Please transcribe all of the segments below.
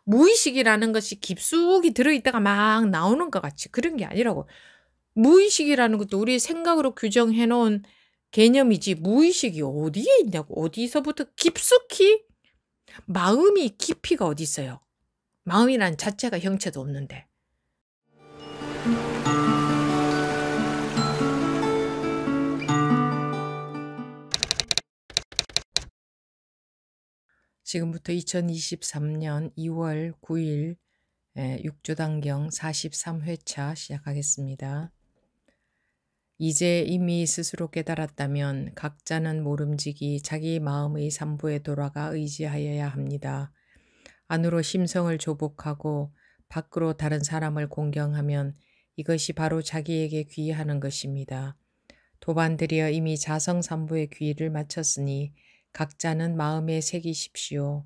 무의식이라는 것이 깊숙이 들어있다가 막 나오는 것 같이 그런 게 아니라고. 무의식이라는 것도 우리 생각으로 규정해 놓은 개념이지 무의식이 어디에 있냐고. 어디서부터 깊숙이 마음이 깊이가 어디 있어요. 마음이란 자체가 형체도 없는데. 지금부터 2023년 2월 9일 6조단경 43회차 시작하겠습니다. 이제 이미 스스로 깨달았다면 각자는 모름지기 자기 마음의 삼부에 돌아가 의지하여야 합니다. 안으로 심성을 조복하고 밖으로 다른 사람을 공경하면 이것이 바로 자기에게 귀의하는 것입니다. 도반들이여 이미 자성삼부의 귀의를 마쳤으니 각자는 마음에 새기십시오.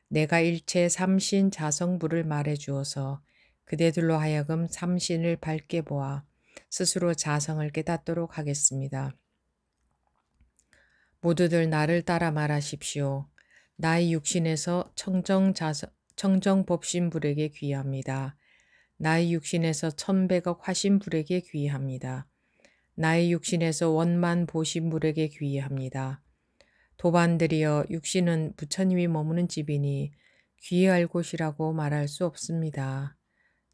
내가 일체 삼신 자성부를 말해 주어서 그대들로 하여금 삼신을 밝게 보아 스스로 자성을 깨닫도록 하겠습니다. 모두들 나를 따라 말하십시오. 나의 육신에서 청정법신불에게 귀의합니다. 나의 육신에서 천백억 화신불에게 귀의합니다. 나의 육신에서 원만보신불에게 귀의합니다. 도반들이여 육신은 부처님이 머무는 집이니 귀의할 곳이라고 말할 수 없습니다.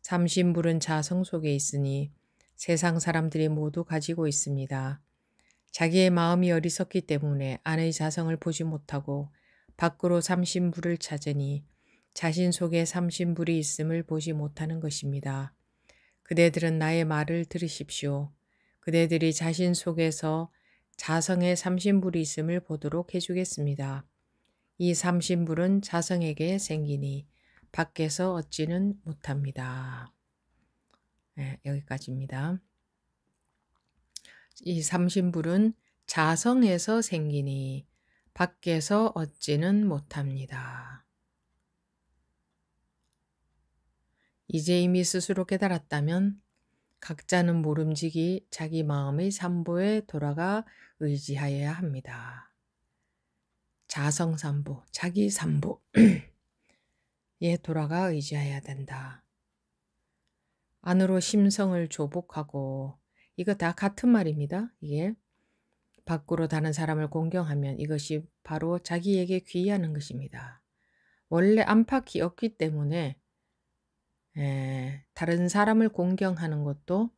삼신불은 자성 속에 있으니 세상 사람들이 모두 가지고 있습니다. 자기의 마음이 어리석기 때문에 안의 자성을 보지 못하고 밖으로 삼신불을 찾으니 자신 속에 삼신불이 있음을 보지 못하는 것입니다. 그대들은 나의 말을 들으십시오. 그대들이 자신 속에서 자성의 삼신불이 있음을 보도록 해주겠습니다. 이 삼신불은 자성에게 생기니 밖에서 얻지는 못합니다. 네, 여기까지입니다. 이 삼신불은 자성에서 생기니 밖에서 얻지는 못합니다. 이제 이미 스스로 깨달았다면 각자는 모름지기 자기 마음의 삼보에 돌아가 의지하여야 합니다. 자성삼보, 자기 삼보에 돌아가 의지해야 된다. 안으로 심성을 조복하고 이거 다 같은 말입니다. 이게 밖으로 다른 사람을 공경하면 이것이 바로 자기에게 귀의하는 것입니다. 원래 안팎이 없기 때문에 다른 사람을 공경하는 것도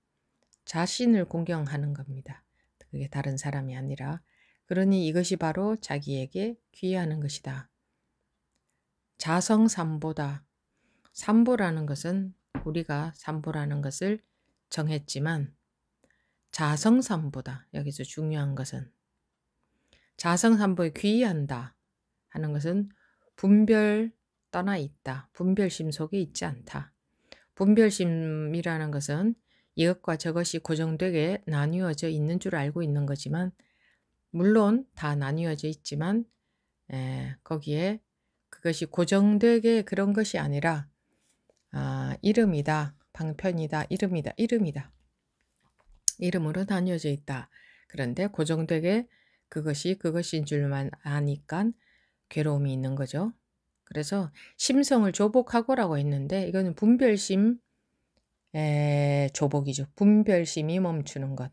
자신을 공경하는 겁니다. 그게 다른 사람이 아니라. 그러니 이것이 바로 자기에게 귀의하는 것이다. 자성삼보다. 삼보라는 것은 우리가 삼보라는 것을 정했지만 자성삼보다. 여기서 중요한 것은 자성삼보에 귀의한다 하는 것은 분별 떠나 있다. 분별심 속에 있지 않다. 분별심이라는 것은 이것과 저것이 고정되게 나뉘어져 있는 줄 알고 있는 거지만 물론 다 나뉘어져 있지만 거기에 그것이 고정되게 그런 것이 아니라 이름이다, 방편이다, 이름이다. 이름으로 나뉘어져 있다. 그런데 고정되게 그것이 그것인 줄만 아니까 괴로움이 있는 거죠. 그래서 심성을 조복하고라고 했는데 이거는 분별심 조복이죠. 분별심이 멈추는 것.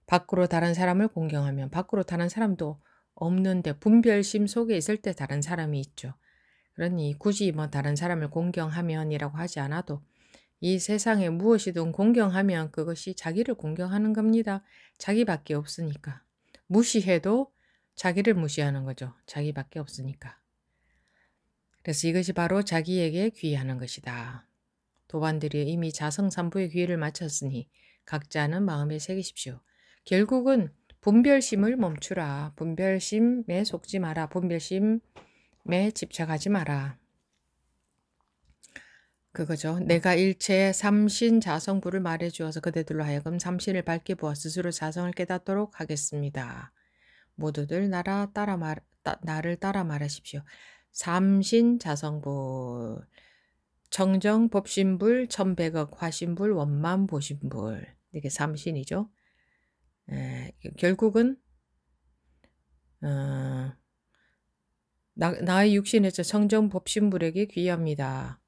밖으로 다른 사람을 공경하면 밖으로 다른 사람도 없는데 분별심 속에 있을 때 다른 사람이 있죠. 그러니 굳이 뭐 다른 사람을 공경하면이라고 하지 않아도 이 세상에 무엇이든 공경하면 그것이 자기를 공경하는 겁니다. 자기밖에 없으니까. 무시해도 자기를 무시하는 거죠. 자기밖에 없으니까. 그래서 이것이 바로 자기에게 귀의하는 것이다. 도반들이 이미 자성삼부의 귀의를 마쳤으니 각자는 마음에 새기십시오. 결국은 분별심을 멈추라. 분별심에 속지 마라. 분별심에 집착하지 마라. 그거죠. 내가 일체의 삼신 자성부를 말해주어서 그대들로 하여금 삼신을 밝게 보아 스스로 자성을 깨닫도록 하겠습니다. 모두들 나를 따라 말하십시오. 삼신 자성불, 청정 법신불, 천백억 화신불, 원만 보신불. 이게 삼신이죠. 결국은 나의 육신에서 청정 법신불에게 귀의합니다.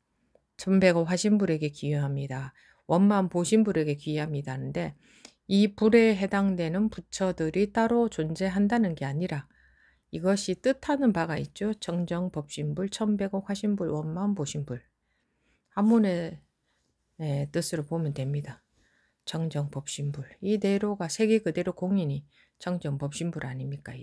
천백억 화신불에게 기여합니다. 원만 보신불에게 기여합니다 하는데 이 불에 해당되는 부처들이 따로 존재한다는 게 아니라 이것이 뜻하는 바가 있죠. 정정법신불, 천백억 화신불, 원만 보신불. 한문의 뜻으로 보면 됩니다. 정정법신불. 이대로가 세계 그대로 공인이 정정법신불 아닙니까?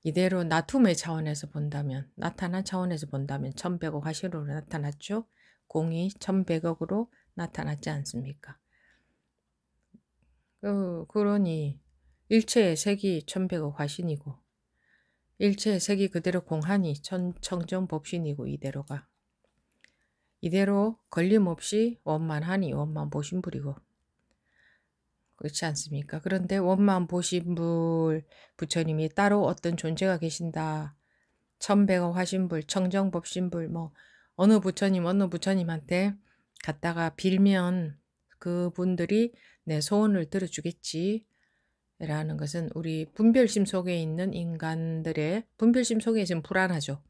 이대로 나툼의 차원에서 본다면, 나타난 차원에서 본다면 천백억 화신으로 나타났죠. 공이 천백억으로 나타났지 않습니까? 그러니 일체의 색이 천백억 화신이고 일체의 색이 그대로 공하니 청정법신이고 이대로 걸림없이 원만하니 원만 보신불이고 그렇지 않습니까? 그런데 원만 보신불 부처님이 따로 어떤 존재가 계신다. 천백억 화신불, 청정법신불 뭐 어느 부처님한테 갔다가 빌면 그분들이 내 소원을 들어주겠지. 라는 것은 우리 분별심 속에 있는 인간들의 분별심 속에 있으면 불안하죠.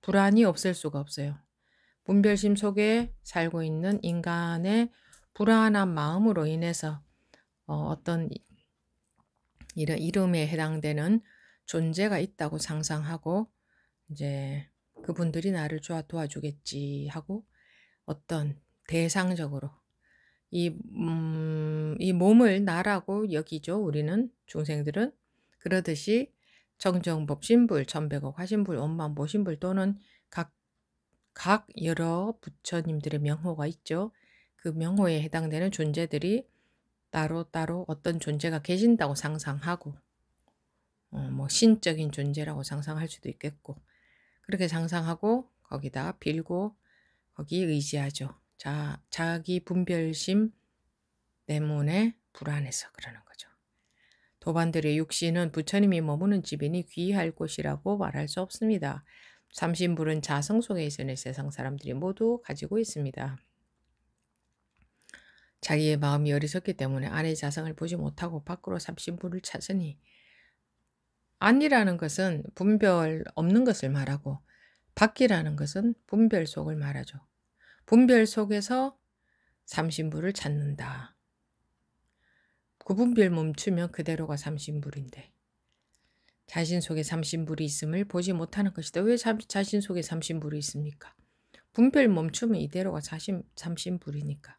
불안이 없을 수가 없어요. 분별심 속에 살고 있는 인간의 불안한 마음으로 인해서 어떤 이런 이름에 해당되는 존재가 있다고 상상하고 이제 그분들이 나를 도와주겠지 하고 어떤 대상적으로 이 몸을 나라고 여기죠. 우리는 중생들은 그러듯이 정정법신불, 천백억 화신불, 원만보신불 또는 각 여러 부처님들의 명호가 있죠. 그 명호에 해당되는 존재들이 따로 어떤 존재가 계신다고 상상하고 뭐 신적인 존재라고 상상할 수도 있겠고 그렇게 상상하고 거기다 빌고 거기 의지하죠. 자기 분별심 때문에 불안해서 그러는 거죠. 도반들의 육신은 부처님이 머무는 집이니 귀할 곳이라고 말할 수 없습니다. 삼신불은 자성 속에 있으니 세상 사람들이 모두 가지고 있습니다. 자기의 마음이 어리석기 때문에 안의 자성을 보지 못하고 밖으로 삼신불을 찾으니 안이라는 것은 분별 없는 것을 말하고 밖이라는 것은 분별 속을 말하죠. 분별 속에서 삼신불을 찾는다. 그 분별 멈추면 그대로가 삼신불인데 자신 속에 삼신불이 있음을 보지 못하는 것이다. 왜 자신 속에 삼신불이 있습니까? 분별 멈추면 이대로가 삼신불이니까.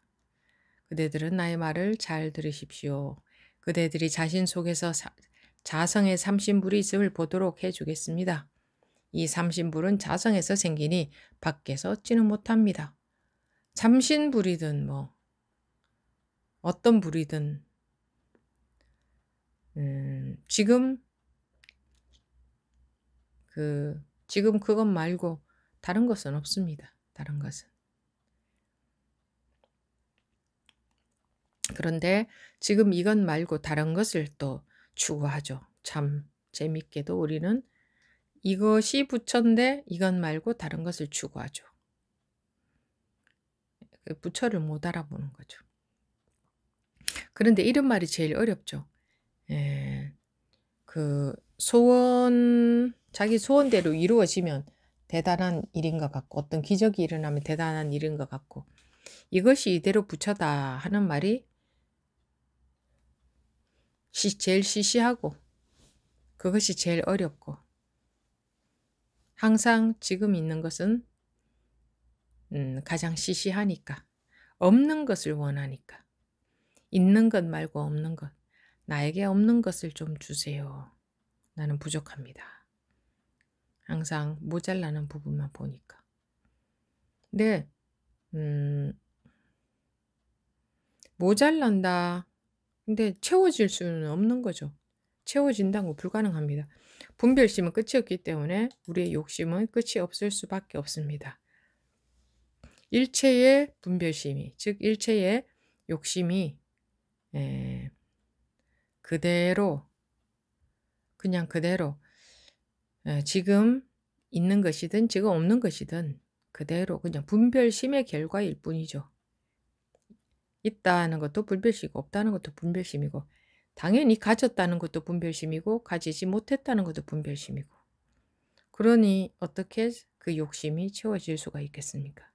그대들은 나의 말을 잘 들으십시오. 그대들이 자신 속에서 자성의 삼신불이 있음을 보도록 해주겠습니다. 이 삼신불은 자성에서 생기니 밖에서 얻지는 못합니다. 삼신불이든 뭐 어떤 불이든 지금 그것 말고 다른 것은 없습니다. 다른 것은. 그런데 지금 이것 말고 다른 것을 또 추구하죠. 참 재밌게도 우리는 이것이 부처인데 이것 말고 다른 것을 추구하죠. 부처를 못 알아보는 거죠. 그런데 이런 말이 제일 어렵죠. 자기 소원대로 이루어지면 대단한 일인 것 같고 어떤 기적이 일어나면 대단한 일인 것 같고 이것이 이대로 부처다 하는 말이 제일 시시하고 그것이 제일 어렵고 항상 지금 있는 것은 가장 시시하니까 없는 것을 원하니까 있는 것 말고 없는 것 나에게 없는 것을 좀 주세요. 나는 부족합니다. 항상 모자라는 부분만 보니까. 근데 모자란다. 근데 채워질 수는 없는 거죠. 채워진다고 불가능합니다. 분별심은 끝이 없기 때문에 우리의 욕심은 끝이 없을 수밖에 없습니다. 일체의 분별심이, 즉 일체의 욕심이 그냥 그대로 지금 있는 것이든 지금 없는 것이든 그대로 그냥 분별심의 결과일 뿐이죠. 있다는 것도 분별심이고 없다는 것도 분별심이고 당연히 가졌다는 것도 분별심이고 가지지 못했다는 것도 분별심이고 그러니 어떻게 그 욕심이 채워질 수가 있겠습니까?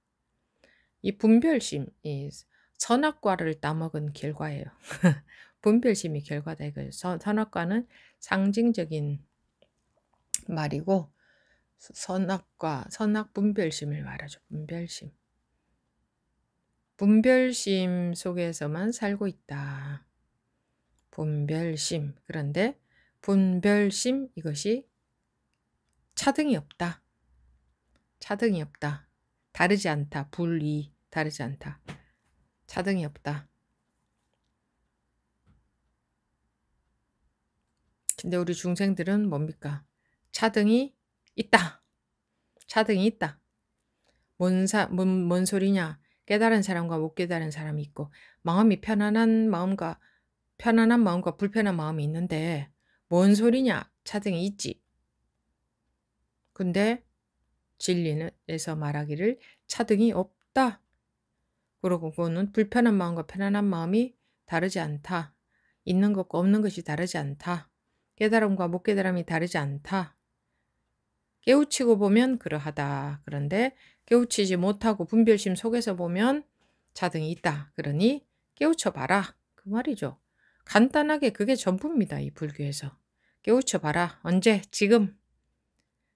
이 분별심, 이 선악과를 따먹은 결과예요. 분별심이 결과다 이거예요. 선악과는 상징적인 말이고 선악과, 선악 분별심을 말하죠. 분별심. 분별심 속에서만 살고 있다. 분별심. 그런데 분별심 이것이 차등이 없다. 차등이 없다. 다르지 않다. 불이 다르지 않다. 차등이 없다. 근데 우리 중생들은 뭡니까? 차등이 있다. 차등이 있다. 뭔 소리냐? 깨달은 사람과 못 깨달은 사람이 있고 마음이 편안한 마음과 불편한 마음이 있는데 뭔 소리냐? 차등이 있지. 근데 진리에서 말하기를 차등이 없다. 그러고 그거는 불편한 마음과 편안한 마음이 다르지 않다. 있는 것과 없는 것이 다르지 않다. 깨달음과 못 깨달음이 다르지 않다. 깨우치고 보면 그러하다. 그런데 깨우치지 못하고 분별심 속에서 보면 차등이 있다. 그러니 깨우쳐 봐라. 그 말이죠. 간단하게 그게 전부입니다. 이 불교에서. 깨우쳐 봐라. 언제? 지금.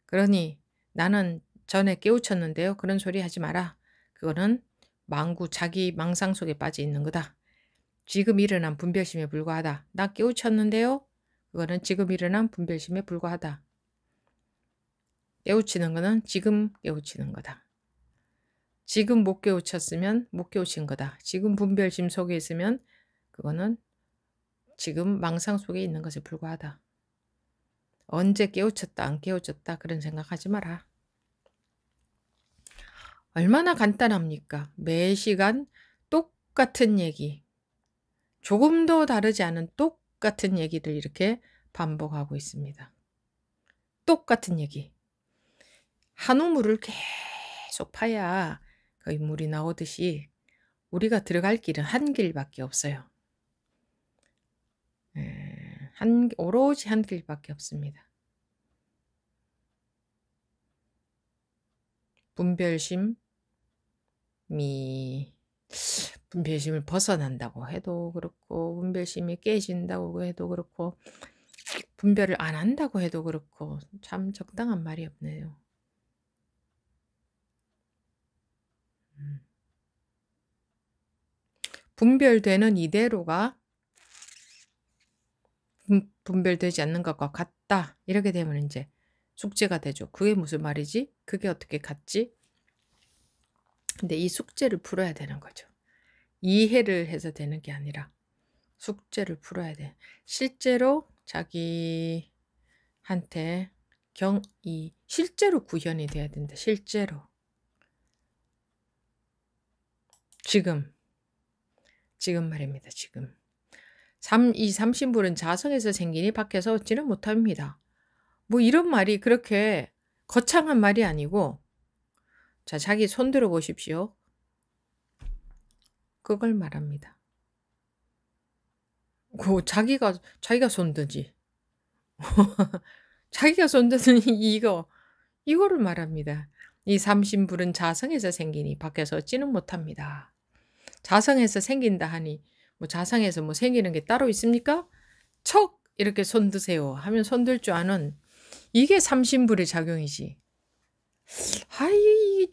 그러니 나는 전에 깨우쳤는데요. 그런 소리 하지 마라. 그거는 자기 망상 속에 빠져 있는 거다. 지금 일어난 분별심에 불과하다. 나 깨우쳤는데요. 그거는 지금 일어난 분별심에 불과하다. 깨우치는 거는 지금 깨우치는 거다. 지금 못 깨우쳤으면 못 깨우친 거다. 지금 분별심 속에 있으면 그거는 지금 망상 속에 있는 것에 불과하다. 언제 깨우쳤다 안 깨우쳤다 그런 생각하지 마라. 얼마나 간단합니까? 매 시간 똑같은 얘기, 조금도 다르지 않은 똑같은 얘기를 이렇게 반복하고 있습니다. 똑같은 얘기. 한 우물을 계속 파야 거의 물이 나오듯이 우리가 들어갈 길은 한 길밖에 없어요. 오로지 한 길밖에 없습니다. 분별심을 벗어난다고 해도 그렇고 분별심이 깨진다고 해도 그렇고 분별을 안 한다고 해도 그렇고 참 적당한 말이 없네요. 분별되는 이대로가 분별되지 않는 것과 같다. 이렇게 되면 이제 숙제가 되죠. 그게 무슨 말이지? 그게 어떻게 같지? 근데 이 숙제를 풀어야 되는 거죠. 이해를 해서 되는 게 아니라 숙제를 풀어야 돼. 실제로 자기한테 실제로 구현이 돼야 된다. 실제로. 지금 말입니다. 지금. 이 삼신불은 자성에서 생기니 밖에서 얻지는 못합니다. 뭐 이런 말이 그렇게 거창한 말이 아니고 자, 자기 손 들어 보십시오. 그걸 말합니다. 자기가 손드지. 자기가 손드는 이거를 말합니다. 이 삼신불은 자성에서 생기니 밖에서 얻지는 못합니다. 자성에서 생긴다 하니 뭐 자성에서 뭐 생기는 게 따로 있습니까? 척 이렇게 손드세요 하면 손들 줄 아는 이게 삼신불의 작용이지.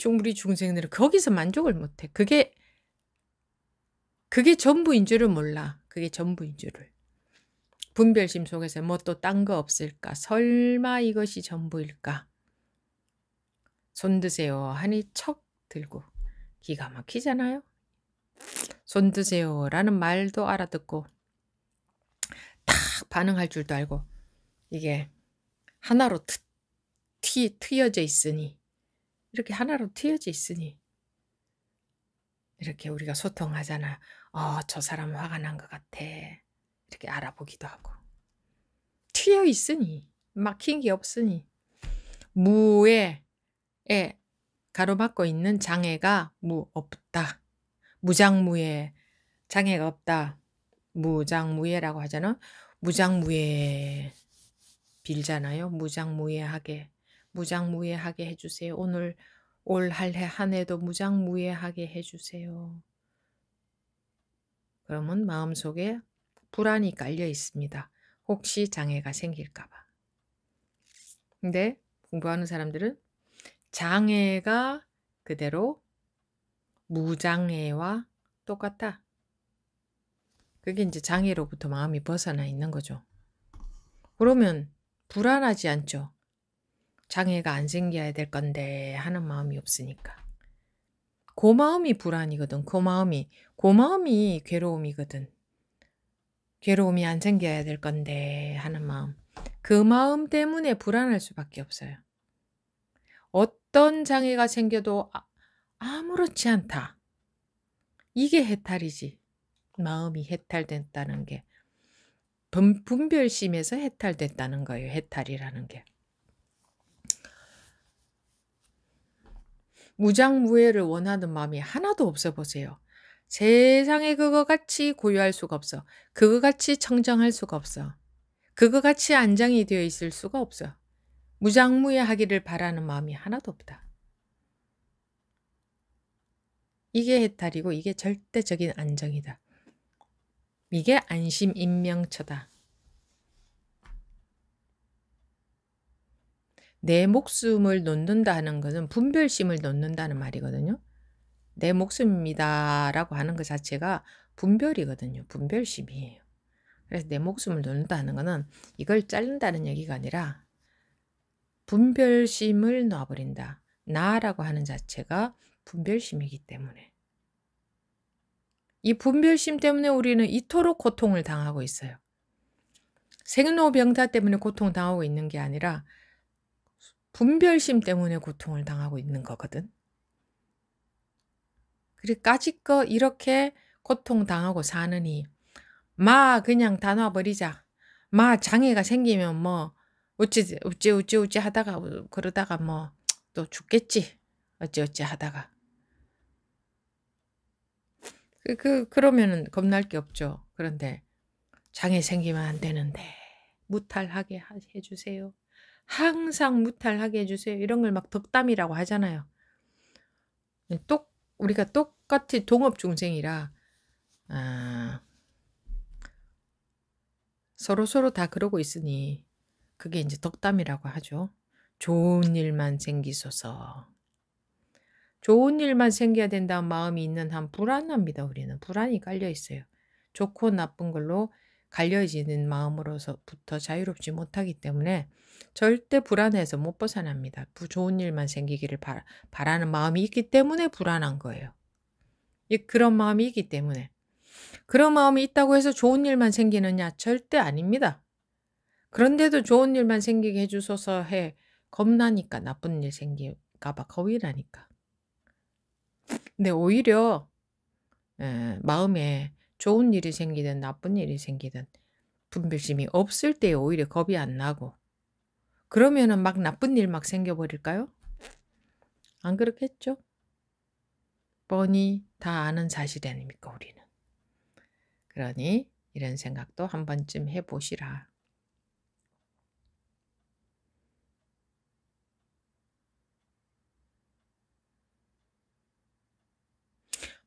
우리 중생들은 거기서 만족을 못해. 그게 전부인 줄을 몰라. 그게 전부인 줄을. 분별심 속에서 뭐 또 딴 거 없을까? 설마 이것이 전부일까? 손 드세요 하니 척 들고 기가 막히잖아요. 손 드세요 라는 말도 알아듣고 딱 반응할 줄도 알고 이게 하나로 트여져 있으니 이렇게 하나로 트여져 있으니 이렇게 우리가 소통하잖아. 저 사람 화가 난 것 같아. 이렇게 알아보기도 하고. 튀어 있으니 막힌 게 없으니 무에 가로막고 있는 장애가 없다. 무장무예 장애가 없다. 무장무예라고 하잖아. 무장무예 빌잖아요. 무장무예하게 해주세요. 오늘 올 한 해도 무장무예하게 해주세요. 그러면 마음속에 불안이 깔려 있습니다. 혹시 장애가 생길까 봐. 근데 공부하는 사람들은 장애가 그대로 무장애와 똑같다. 그게 이제 장애로부터 마음이 벗어나 있는 거죠. 그러면 불안하지 않죠. 장애가 안 생겨야 될 건데 하는 마음이 없으니까. 그 마음이 불안이거든. 그 마음이 괴로움이거든. 괴로움이 안 생겨야 될 건데 하는 마음. 그 마음 때문에 불안할 수밖에 없어요. 어떤 장애가 생겨도 아무렇지 않다. 이게 해탈이지. 마음이 해탈됐다는 게. 분별심에서 해탈됐다는 거예요. 해탈이라는 게. 무장무예를 원하는 마음이 하나도 없어 보세요. 세상에 그거 같이 고요할 수가 없어. 그거 같이 청정할 수가 없어. 그거 같이 안정이 되어 있을 수가 없어. 무장무예하기를 바라는 마음이 하나도 없다. 이게 해탈이고 이게 절대적인 안정이다. 이게 안심인명처다. 내 목숨을 놓는다 하는 것은 분별심을 놓는다는 말이거든요. 내 목숨입니다라고 하는 것 자체가 분별이거든요. 분별심이에요. 그래서 내 목숨을 놓는다는 것은 이걸 자른다는 얘기가 아니라 분별심을 놔버린다. 나라고 하는 자체가 분별심이기 때문에. 이 분별심 때문에 우리는 이토록 고통을 당하고 있어요. 생로병사 때문에 고통당하고 있는 게 아니라 분별심 때문에 고통을 당하고 있는 거거든. 그리고 까짓거 이렇게 고통당하고 사느니 그냥 다 놔버리자. 장애가 생기면 뭐 어찌 하다가 그러다가 뭐 또 죽겠지. 어찌 하다가. 그러면은 겁날 게 없죠. 그런데 장애 생기면 안 되는데 무탈하게 해주세요. 항상 무탈하게 해주세요. 이런 걸 막 덕담이라고 하잖아요. 우리가 똑같이 동업중생이라 서로 다 그러고 있으니 그게 이제 덕담이라고 하죠. 좋은 일만 생기소서. 좋은 일만 생겨야 된다는 마음이 있는 한 불안합니다. 우리는 불안이 깔려 있어요. 좋고 나쁜 걸로 갈려지는 마음으로서부터 자유롭지 못하기 때문에 절대 불안해서 못 벗어납니다. 좋은 일만 생기기를 바라는 마음이 있기 때문에 불안한 거예요. 그런 마음이 있기 때문에. 그런 마음이 있다고 해서 좋은 일만 생기느냐? 절대 아닙니다. 그런데도 좋은 일만 생기게 해주소서 해. 겁나니까 나쁜 일 생길까 봐 겁이라니까. 근데 오히려 마음에 좋은 일이 생기든 나쁜 일이 생기든 분별심이 없을 때 오히려 겁이 안 나고 그러면은 막 나쁜 일 막 생겨버릴까요? 안 그렇겠죠? 뻔히 다 아는 사실 아닙니까 우리는. 그러니 이런 생각도 한 번쯤 해보시라.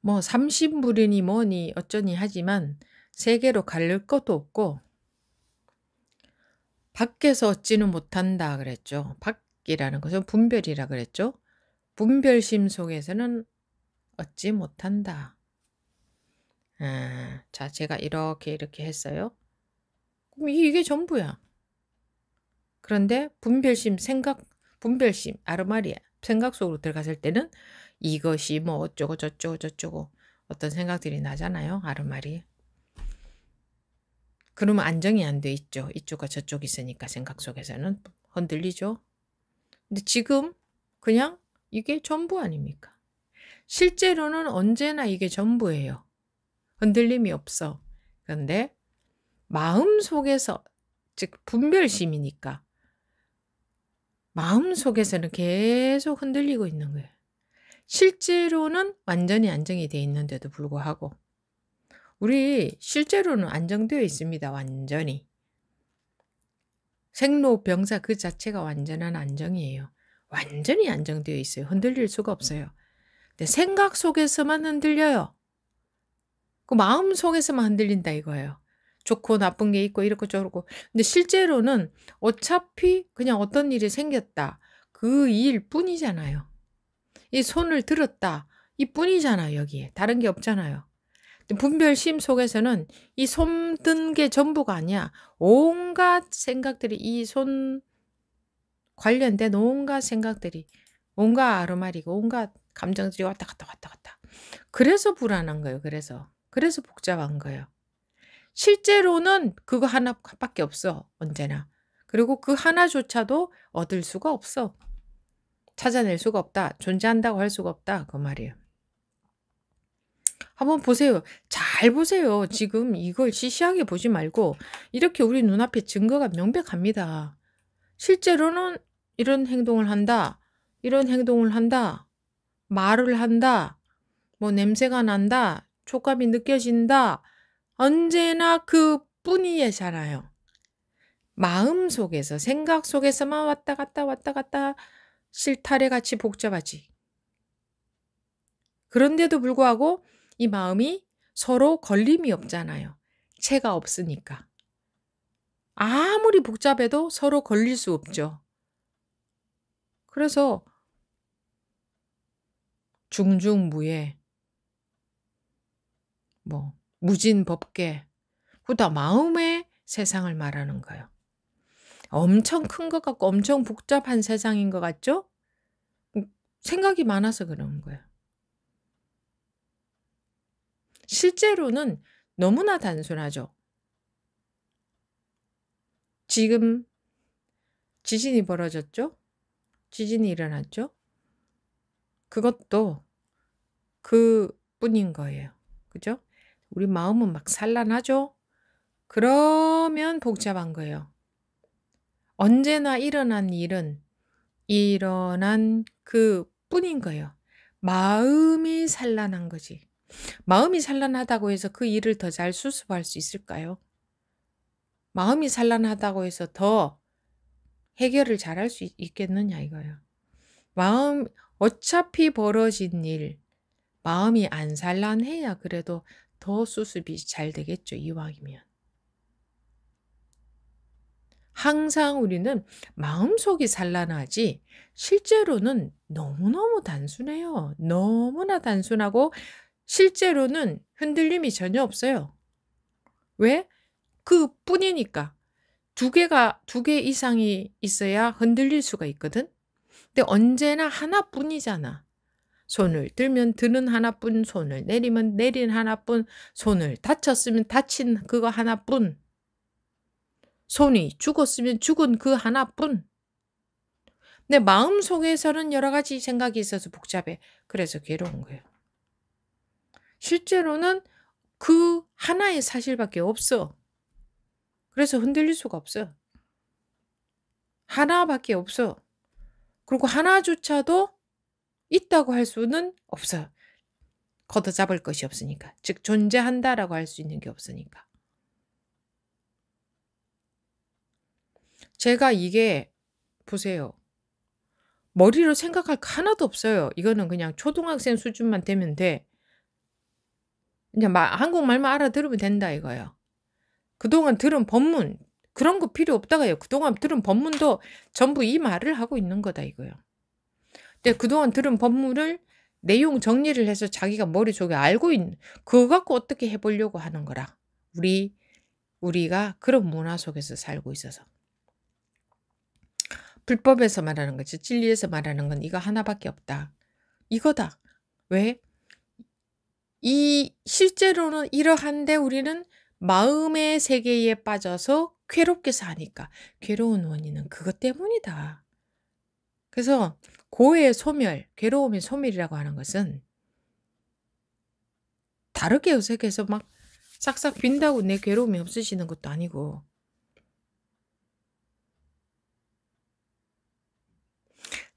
뭐 30불이니 뭐니 어쩌니 하지만 세계로 가릴 것도 없고 밖에서 얻지는 못한다 그랬죠. 밖이라는 것은 분별이라 그랬죠. 분별심 속에서는 얻지 못한다. 자, 제가 이렇게 했어요. 그럼 이게 전부야. 그런데 분별심, 아르마리아, 생각 속으로 들어갔을 때는 이것이 뭐 어쩌고 저쩌고 어떤 생각들이 나잖아요. 아르마리. 그러면 안정이 안 돼 있죠. 이쪽과 저쪽 있으니까 생각 속에서는 흔들리죠. 근데 지금 그냥 이게 전부 아닙니까? 실제로는 언제나 이게 전부예요. 흔들림이 없어. 그런데 마음속에서, 즉 분별심이니까 마음속에서는 계속 흔들리고 있는 거예요. 실제로는 완전히 안정이 돼 있는데도 불구하고 우리 실제로는 안정되어 있습니다. 완전히. 생로병사 그 자체가 완전한 안정이에요. 완전히 안정되어 있어요. 흔들릴 수가 없어요. 근데 생각 속에서만 흔들려요. 그 마음 속에서만 흔들린다 이거예요. 좋고 나쁜 게 있고 이렇고 저렇고. 근데 실제로는 어차피 그냥 어떤 일이 생겼다. 그 일 뿐이잖아요. 이 손을 들었다. 이 뿐이잖아요, 여기에. 다른 게 없잖아요. 근데 분별심 속에서는 이 손 든 게 전부가 아니야. 온갖 생각들이 이 손 관련된 온갖 생각들이 온갖 아르마리고 온갖 감정들이 왔다 갔다 왔다 갔다. 그래서 불안한 거예요. 그래서 복잡한 거예요. 실제로는 그거 하나밖에 없어. 언제나. 그리고 그 하나조차도 얻을 수가 없어. 찾아낼 수가 없다. 존재한다고 할 수가 없다. 그 말이에요. 한번 보세요. 잘 보세요. 지금 이걸 시시하게 보지 말고 이렇게 우리 눈앞에 증거가 명백합니다. 실제로는 이런 행동을 한다. 이런 행동을 한다. 말을 한다. 뭐 냄새가 난다. 촉감이 느껴진다. 언제나 그뿐이잖아요. 마음속에서 생각 속에서만 왔다 갔다 왔다 갔다 실타래같이 복잡하지. 그런데도 불구하고 이 마음이 서로 걸림이 없잖아요. 체가 없으니까. 아무리 복잡해도 서로 걸릴 수 없죠. 그래서 중중무예, 뭐 무진법계, 그다 마음의 세상을 말하는 거예요. 엄청 큰 것 같고 엄청 복잡한 세상인 것 같죠? 생각이 많아서 그런 거예요. 실제로는 너무나 단순하죠. 지금 지진이 벌어졌죠? 지진이 일어났죠? 그것도 그뿐인 거예요. 그죠? 우리 마음은 막 산란하죠? 그러면 복잡한 거예요. 언제나 일어난 일은 일어난 그뿐인 거예요. 마음이 산란한 거지. 마음이 산란하다고 해서 그 일을 더 잘 수습할 수 있을까요? 마음이 산란하다고 해서 더 해결을 잘할 수 있겠느냐 이거예요. 어차피 벌어진 일, 마음이 안 산란해야 그래도 더 수습이 잘 되겠죠, 이왕이면. 항상 우리는 마음속이 산란하지 실제로는 너무너무 단순해요. 너무나 단순하고 실제로는 흔들림이 전혀 없어요. 왜? 그뿐이니까. 두 개 이상이 있어야 흔들릴 수가 있거든. 근데 언제나 하나뿐이잖아. 손을 들면 드는 하나뿐, 손을 내리면 내린 하나뿐, 손을 다쳤으면 다친 그거 하나뿐, 손이 죽었으면 죽은 그 하나뿐. 내 마음속에서는 여러 가지 생각이 있어서 복잡해. 그래서 괴로운 거예요. 실제로는 그 하나의 사실밖에 없어. 그래서 흔들릴 수가 없어. 하나밖에 없어. 그리고 하나조차도 있다고 할 수는 없어요. 걷어잡을 것이 없으니까. 즉 존재한다라고 할 수 있는 게 없으니까. 제가 이게 보세요. 머리로 생각할 거 하나도 없어요. 이거는 그냥 초등학생 수준만 되면 돼. 그냥 한국말만 알아들으면 된다 이거예요. 그동안 들은 법문 그런 거 필요 없다가요. 그동안 들은 법문도 전부 이 말을 하고 있는 거다 이거예요. 근데 그동안 들은 법문을 내용 정리를 해서 자기가 머릿속에 알고 있는 그거 갖고 어떻게 해보려고 하는 거라. 우리가 그런 문화 속에서 살고 있어서. 불법에서 말하는 거지. 진리에서 말하는 건 이거 하나밖에 없다. 이거다. 왜? 실제로는 이러한데 우리는 마음의 세계에 빠져서 괴롭게 사니까. 괴로운 원인은 그것 때문이다. 그래서 고의 소멸, 괴로움의 소멸이라고 하는 것은 다르게 어색해서 막 싹싹 빈다고 내 괴로움이 없으시는 것도 아니고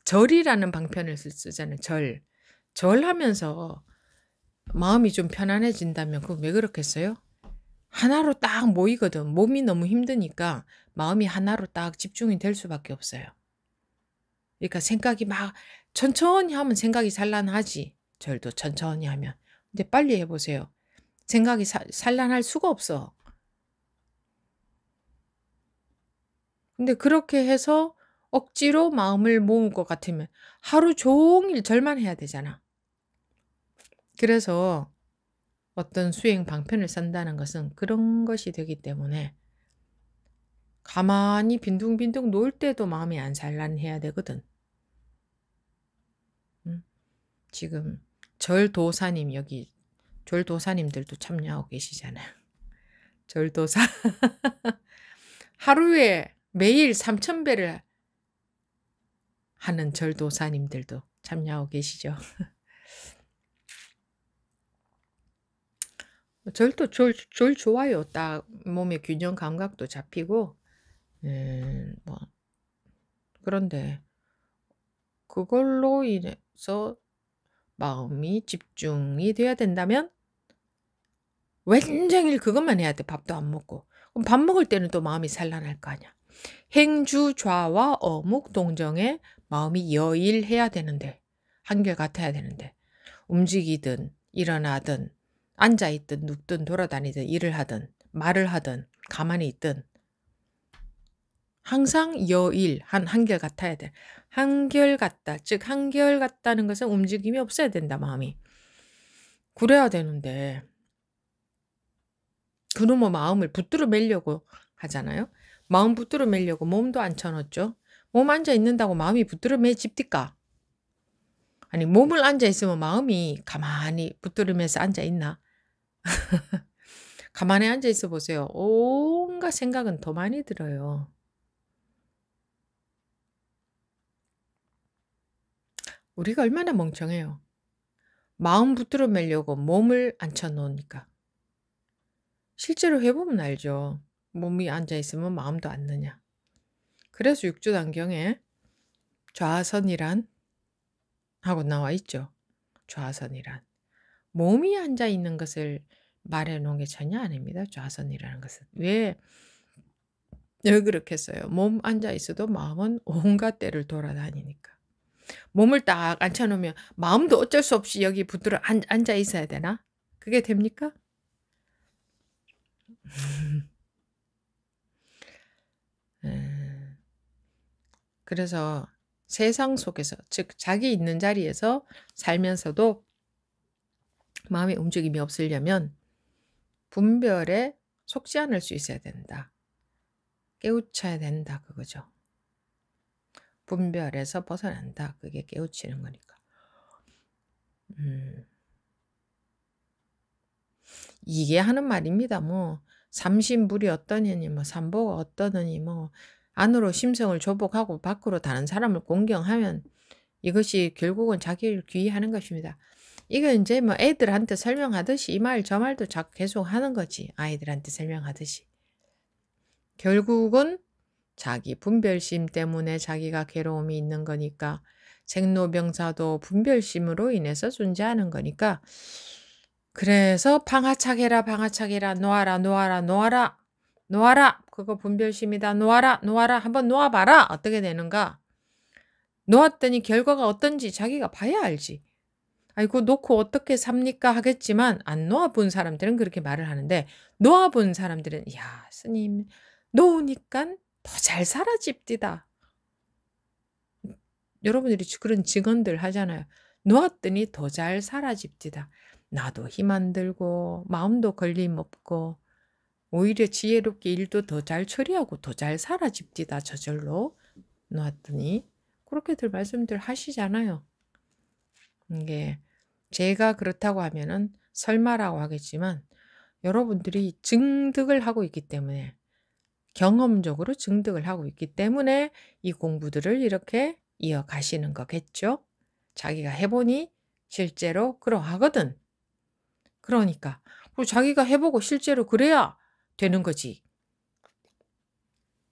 절이라는 방편을 쓰잖아요. 절하면서 마음이 좀 편안해진다면 그거 왜 그렇겠어요? 하나로 딱 모이거든. 몸이 너무 힘드니까 마음이 하나로 딱 집중이 될 수밖에 없어요. 그러니까 생각이 막 천천히 하면 생각이 산란하지. 절도 천천히 하면. 근데 빨리 해보세요. 생각이 산란할 수가 없어. 근데 그렇게 해서 억지로 마음을 모을 것 같으면 하루 종일 절만 해야 되잖아. 그래서 어떤 수행 방편을 쓴다는 것은 그런 것이 되기 때문에 가만히 빈둥빈둥 놀 때도 마음이 안 산란해야 되거든. 지금 절도사님 여기 절도사님들도 참여하고 계시잖아요. 절도사 하루에 매일 3,000배를 하는 절도사님들도 참여하고 계시죠. 절도 졸 좋아요. 딱 몸의 균형 감각도 잡히고 뭐 그런데 그걸로 인해서 마음이 집중이 돼야 된다면 웬종일 그것만 해야 돼. 밥도 안 먹고. 그럼 밥 먹을 때는 또 마음이 산란할 거 아니야. 행주좌와 어묵동정에 마음이 여일해야 되는데 한결같아야 되는데 움직이든 일어나든 앉아있든 눕든 돌아다니든 일을 하든 말을 하든 가만히 있든 항상 여일, 한결같아야 돼. 한결같다. 즉 한결같다는 것은 움직임이 없어야 된다. 마음이. 그래야 되는데 그놈의 마음을 붙들어 매려고 하잖아요. 마음 붙들어 매려고 몸도 앉혀놓죠. 몸 앉아 있는다고 마음이 붙들어 매집니까? 아니 몸을 앉아 있으면 마음이 가만히 붙들으면서 앉아 있나? 가만히 앉아 있어 보세요. 온갖 생각은 더 많이 들어요. 우리가 얼마나 멍청해요. 마음 붙들어 매려고 몸을 앉혀 놓으니까. 실제로 해보면 알죠. 몸이 앉아 있으면 마음도 앉느냐. 그래서 육조단경에 좌선이란 하고 나와 있죠. 좌선이란. 몸이 앉아 있는 것을 말해 놓은 게 전혀 아닙니다. 좌선이라는 것은. 왜 그렇게 써요? 몸 앉아 있어도 마음은 온갖 데를 돌아다니니까. 몸을 딱 앉혀 놓으면 마음도 어쩔 수 없이 여기 붙들어 앉아 있어야 되나? 그게 됩니까? 그래서 세상 속에서 즉 자기 있는 자리에서 살면서도 마음의 움직임이 없으려면 분별에 속지 않을 수 있어야 된다. 깨우쳐야 된다 그거죠. 분별에서 벗어난다. 그게 깨우치는 거니까. 이게 하는 말입니다. 뭐 삼신불이 어떠느니 뭐 삼보가 어떠느니 뭐 안으로 심성을 조복하고 밖으로 다른 사람을 공경하면 이것이 결국은 자기를 귀의하는 것입니다. 이거 이제 뭐 애들한테 설명하듯이 이 말 저 말도 자꾸 계속 하는 거지. 아이들한테 설명하듯이. 결국은 자기 분별심 때문에 자기가 괴로움이 있는 거니까 생로병사도 분별심으로 인해서 존재하는 거니까 그래서 방아차게라 방아차게라 놓아라 놓아라 놓아라 놓아라 그거 분별심이다 놓아라 놓아라 한번 놓아봐라 어떻게 되는가 놓았더니 결과가 어떤지 자기가 봐야 알지. 아이고 놓고 어떻게 삽니까 하겠지만 안 놓아본 사람들은 그렇게 말을 하는데 놓아본 사람들은 야 스님 놓으니까 더 잘 살아집디다. 여러분들이 그런 증언들 하잖아요. 놓았더니 더 잘 살아집디다. 나도 힘 안 들고 마음도 걸림 없고 오히려 지혜롭게 일도 더 잘 처리하고 더 잘 살아집디다. 저절로 놓았더니 그렇게들 말씀들 하시잖아요. 이게 제가 그렇다고 하면은 설마라고 하겠지만 여러분들이 증득을 하고 있기 때문에 경험적으로 증득을 하고 있기 때문에 이 공부들을 이렇게 이어가시는 거겠죠. 자기가 해보니 실제로 그러하거든. 그러니까 그리고 자기가 해보고 실제로 그래야 되는 거지.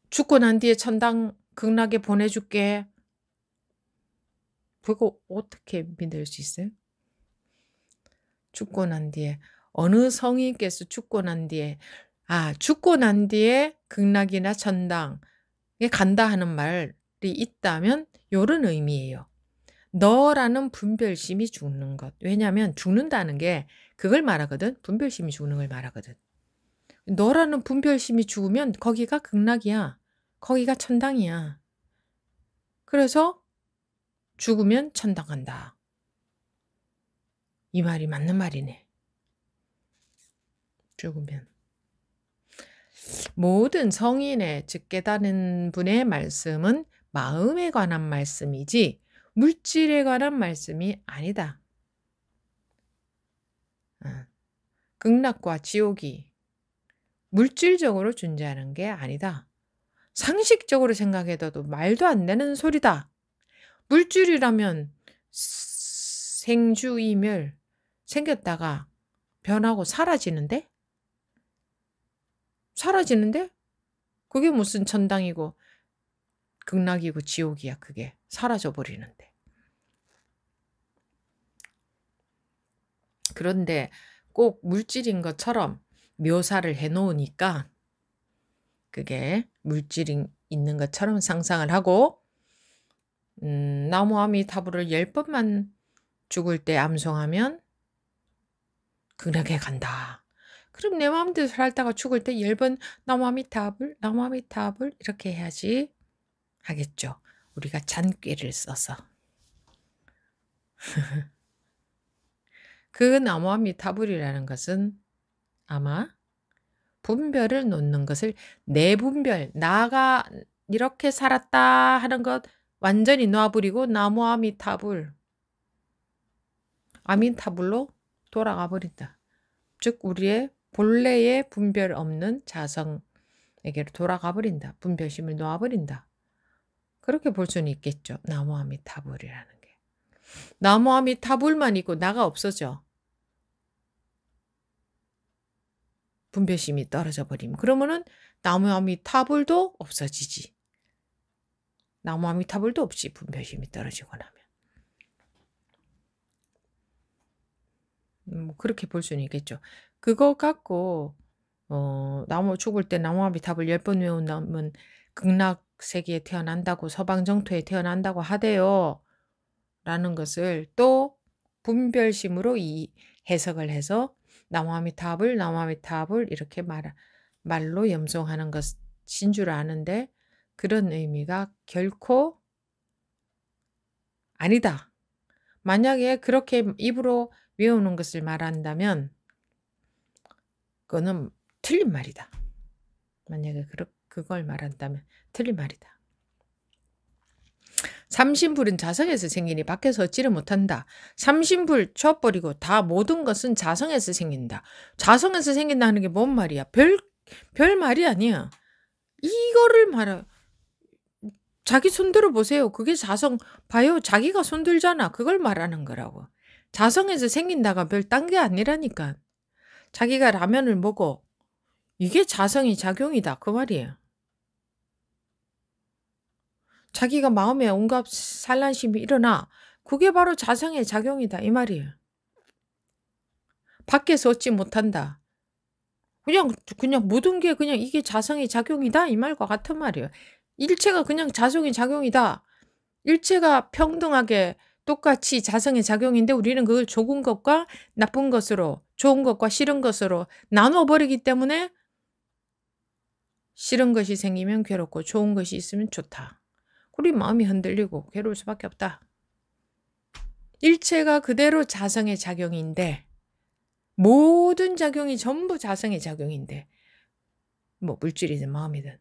죽고 난 뒤에 천당 극락에 보내줄게. 그거 어떻게 믿을 수 있어요? 죽고 난 뒤에 어느 성인께서 죽고 난 뒤에 죽고 난 뒤에 극락이나 천당에 간다 하는 말 있다면 요런 의미예요. 너라는 분별심이 죽는 것. 왜냐하면 죽는다는 게 그걸 말하거든. 분별심이 죽는 걸 말하거든. 너라는 분별심이 죽으면 거기가 극락이야. 거기가 천당이야. 그래서 죽으면 천당 간다. 이 말이 맞는 말이네. 죽으면. 모든 성인의 즉 깨달은 분의 말씀은 마음에 관한 말씀이지 물질에 관한 말씀이 아니다. 극락과 지옥이 물질적으로 존재하는 게 아니다. 상식적으로 생각해도 말도 안 되는 소리다. 물질이라면 생주이멸 생겼다가 변하고 사라지는데? 사라지는데? 그게 무슨 천당이고 극락이고 지옥이야. 그게 사라져 버리는데. 그런데 꼭 물질인 것처럼 묘사를 해 놓으니까 그게 물질이 있는 것처럼 상상을 하고 나무 아미타불을 10번만 죽을 때 암송하면 극락에 간다. 그럼 내 마음대로 살다가 죽을 때 10번 나무 아미타불 나무 아미타불 이렇게 해야지 하겠죠. 우리가 잔꾀를 써서. 그 나무 아미타불이라는 것은 아마 분별을 놓는 것을 내 분별, 나가 이렇게 살았다 하는 것 완전히 놔버리고 나무 아미타불, 아미타불로 돌아가 버린다. 즉 우리의 본래의 분별 없는 자성에게로 돌아가 버린다. 분별심을 놓아버린다. 그렇게 볼 수는 있겠죠. 나무 아미타불이라는 게. 나무 아미타불만 있고 나가 없어져. 분별심이 떨어져 버리면 그러면은 나무 아미타불도 없어지지. 나무 아미타불도 없이 분별심이 떨어지고 나면 그렇게 볼 수는 있겠죠. 그거 갖고 나무 죽을 때 나무 아미타불 10번 외운다면 극락 세계에 태어난다고 서방 정토에 태어난다고 하대요. 라는 것을 또 분별심으로 해석을 해서 나무 아미타불 나무 아미타불 이렇게 말로 염송하는 것인 줄 아는데 그런 의미가 결코 아니다. 만약에 그렇게 입으로 외우는 것을 말한다면 그거는 틀린 말이다. 만약에 그걸 말한다면 틀린 말이다. 삼신불은 자성에서 생기니 밖에서 얻지를 못한다. 삼신불 쳐버리고 다 모든 것은 자성에서 생긴다. 자성에서 생긴다는 게 뭔 말이야? 별 말이 아니야. 이거를 말해. 자기 손들어 보세요. 그게 자성 봐요. 자기가 손들잖아. 그걸 말하는 거라고. 자성에서 생긴다가 별 딴 게 아니라니까. 자기가 라면을 먹어. 이게 자성이 작용이다. 그 말이에요. 자기가 마음에 온갖 산란심이 일어나. 그게 바로 자성의 작용이다. 이 말이에요. 밖에서 얻지 못한다. 그냥 모든 게 그냥 이게 자성의 작용이다. 이 말과 같은 말이에요. 일체가 그냥 자성의 작용이다. 일체가 평등하게 똑같이 자성의 작용인데 우리는 그걸 좋은 것과 나쁜 것으로, 좋은 것과 싫은 것으로 나눠버리기 때문에 싫은 것이 생기면 괴롭고 좋은 것이 있으면 좋다. 우리 마음이 흔들리고 괴로울 수밖에 없다. 일체가 그대로 자성의 작용인데 모든 작용이 전부 자성의 작용인데 뭐 물질이든 마음이든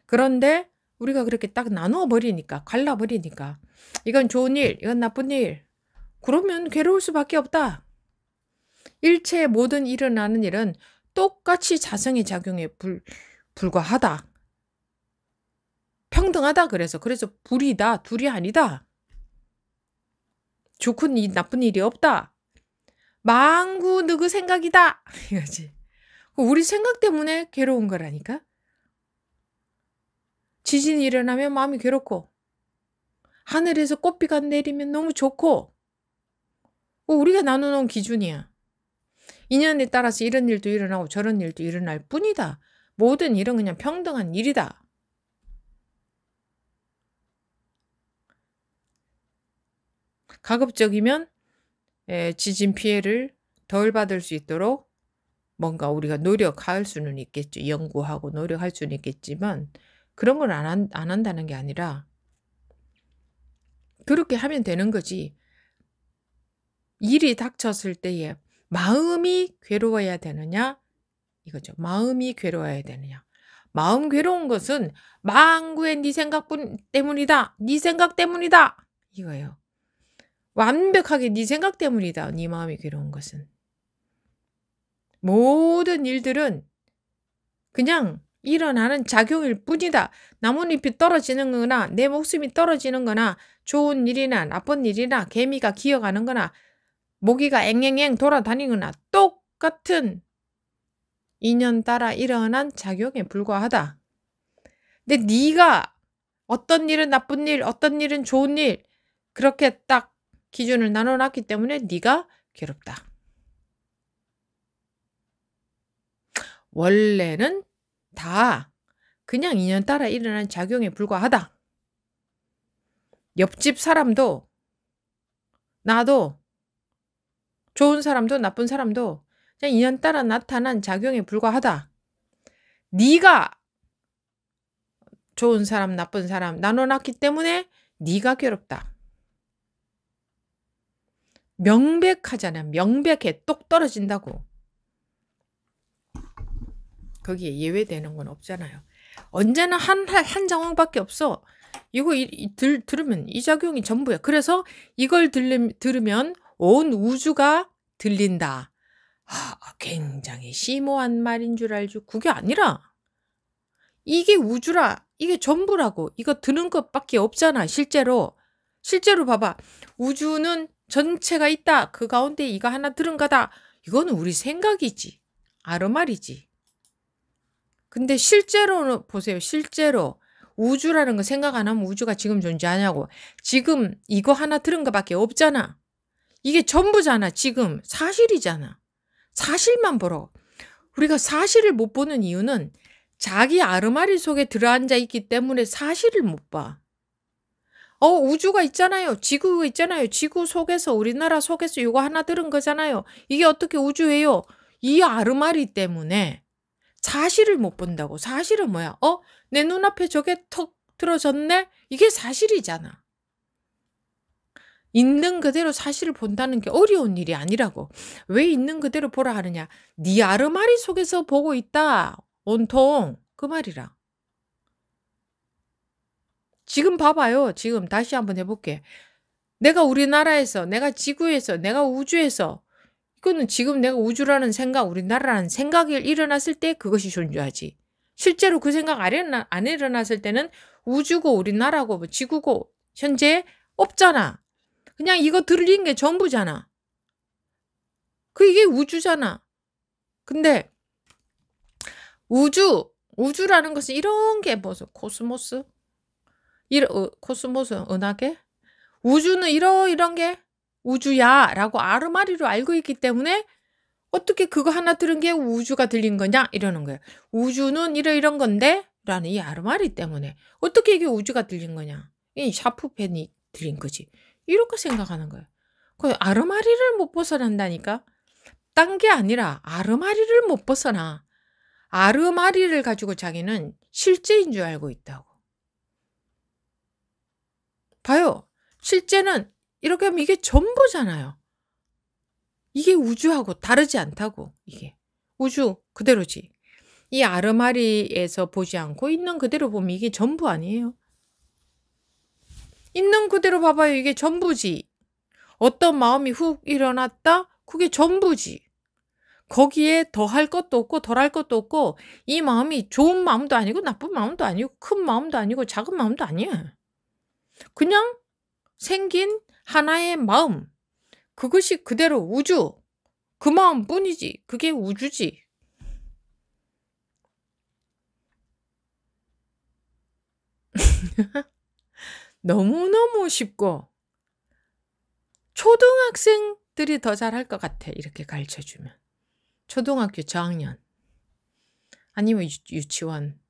그런데 우리가 그렇게 딱 나누어 버리니까 갈라버리니까 이건 좋은 일, 이건 나쁜 일 그러면 괴로울 수밖에 없다. 일체의 모든 일어나는 일은 똑같이 자성의 작용에 불과하다. 평등하다 그래서 불이다. 둘이 아니다. 좋은 일, 나쁜 일이 없다. 망구 너그 생각이다. 이거지. 우리 생각 때문에 괴로운 거라니까. 지진이 일어나면 마음이 괴롭고 하늘에서 꽃비가 내리면 너무 좋고 우리가 나눠놓은 기준이야. 인연에 따라서 이런 일도 일어나고 저런 일도 일어날 뿐이다. 모든 일은 그냥 평등한 일이다. 가급적이면 지진 피해를 덜 받을 수 있도록 뭔가 우리가 노력할 수는 있겠죠. 연구하고 노력할 수는 있겠지만 그런 걸 안 한다는 게 아니라 그렇게 하면 되는 거지. 일이 닥쳤을 때에 마음이 괴로워야 되느냐? 이거죠. 마음이 괴로워야 되느냐? 마음 괴로운 것은 망구의 네 생각 때문이다. 네 생각 때문이다. 이거예요. 완벽하게 네 생각 때문이다. 네 마음이 괴로운 것은. 모든 일들은 그냥 일어나는 작용일 뿐이다. 나뭇잎이 떨어지는 거나 내 목숨이 떨어지는 거나 좋은 일이나 나쁜 일이나 개미가 기어가는 거나 모기가 앵앵앵 돌아다니거나 똑같은 인연 따라 일어난 작용에 불과하다. 근데 네가 어떤 일은 나쁜 일, 어떤 일은 좋은 일 그렇게 딱 기준을 나눠놨기 때문에 네가 괴롭다. 원래는 다 그냥 인연 따라 일어난 작용에 불과하다. 옆집 사람도 나도 좋은 사람도 나쁜 사람도 그냥 인연 따라 나타난 작용에 불과하다. 네가 좋은 사람 나쁜 사람 나눠놨기 때문에 네가 괴롭다. 명백하잖아. 명백해. 똑 떨어진다고. 거기에 예외되는 건 없잖아요. 언제나 한 상황밖에 없어. 이거 들으면 이 작용이 전부야. 그래서 이걸 들으면 온 우주가 들린다. 굉장히 심오한 말인 줄 알죠. 그게 아니라 이게 우주라. 이게 전부라고. 이거 드는 것밖에 없잖아. 실제로 봐봐. 우주는 전체가 있다. 그 가운데 이거 하나 들은 거다. 이거는 우리 생각이지. 아르말이지. 근데 실제로는 보세요. 실제로 우주라는 거 생각 안 하면 우주가 지금 존재하냐고. 지금 이거 하나 들은 거밖에 없잖아. 이게 전부잖아. 지금 사실이잖아. 사실만 보러. 우리가 사실을 못 보는 이유는 자기 아르마리 속에 들어앉아 있기 때문에 사실을 못 봐. 우주가 있잖아요. 지구가 있잖아요. 지구 속에서 우리나라 속에서 이거 하나 들은 거잖아요. 이게 어떻게 우주예요? 이 아르마리 때문에 사실을 못 본다고. 사실은 뭐야? 내 눈앞에 저게 턱 들어졌네? 이게 사실이잖아. 있는 그대로 사실을 본다는 게 어려운 일이 아니라고. 왜 있는 그대로 보라 하느냐? 네 아르마리 속에서 보고 있다. 온통 그 말이라. 지금 봐봐요. 지금 다시 한번 해볼게. 내가 우리나라에서, 내가 지구에서, 내가 우주에서 이거는 지금 내가 우주라는 생각, 우리나라라는 생각이 일어났을 때 그것이 존재하지. 실제로 그 생각 안 일어났을 때는 우주고 우리나라고 뭐 지구고 현재 없잖아. 그냥 이거 들린 게 전부잖아. 이게 우주잖아. 근데 우주라는 것은 이런 게 뭐죠? 코스모스? 코스모스 은하계? 우주는 이런 게 우주야라고 아르마리로 알고 있기 때문에 어떻게 그거 하나 들은 게 우주가 들린 거냐 이러는 거예요. 우주는 이런 건데 라는 이 아르마리 때문에 어떻게 이게 우주가 들린 거냐. 이 샤프펜이 들린 거지. 이렇게 생각하는 거예요. 그 아르마리를 못 벗어난다니까. 딴 게 아니라 아르마리를 못 벗어나. 아르마리를 가지고 자기는 실제인 줄 알고 있다고. 봐요. 실제는 이렇게 하면 이게 전부잖아요. 이게 우주하고 다르지 않다고. 이게 우주 그대로지. 이 아르마리에서 보지 않고 있는 그대로 보면 이게 전부 아니에요. 있는 그대로 봐봐요. 이게 전부지. 어떤 마음이 훅 일어났다? 그게 전부지. 거기에 더할 것도 없고 덜할 것도 없고 이 마음이 좋은 마음도 아니고 나쁜 마음도 아니고 큰 마음도 아니고 작은 마음도 아니야. 그냥 생긴 하나의 마음. 그것이 그대로 우주. 그 마음뿐이지. 그게 우주지. 너무너무 쉽고 초등학생들이 더 잘할 것 같아. 이렇게 가르쳐주면. 초등학교 저학년 아니면 유치원.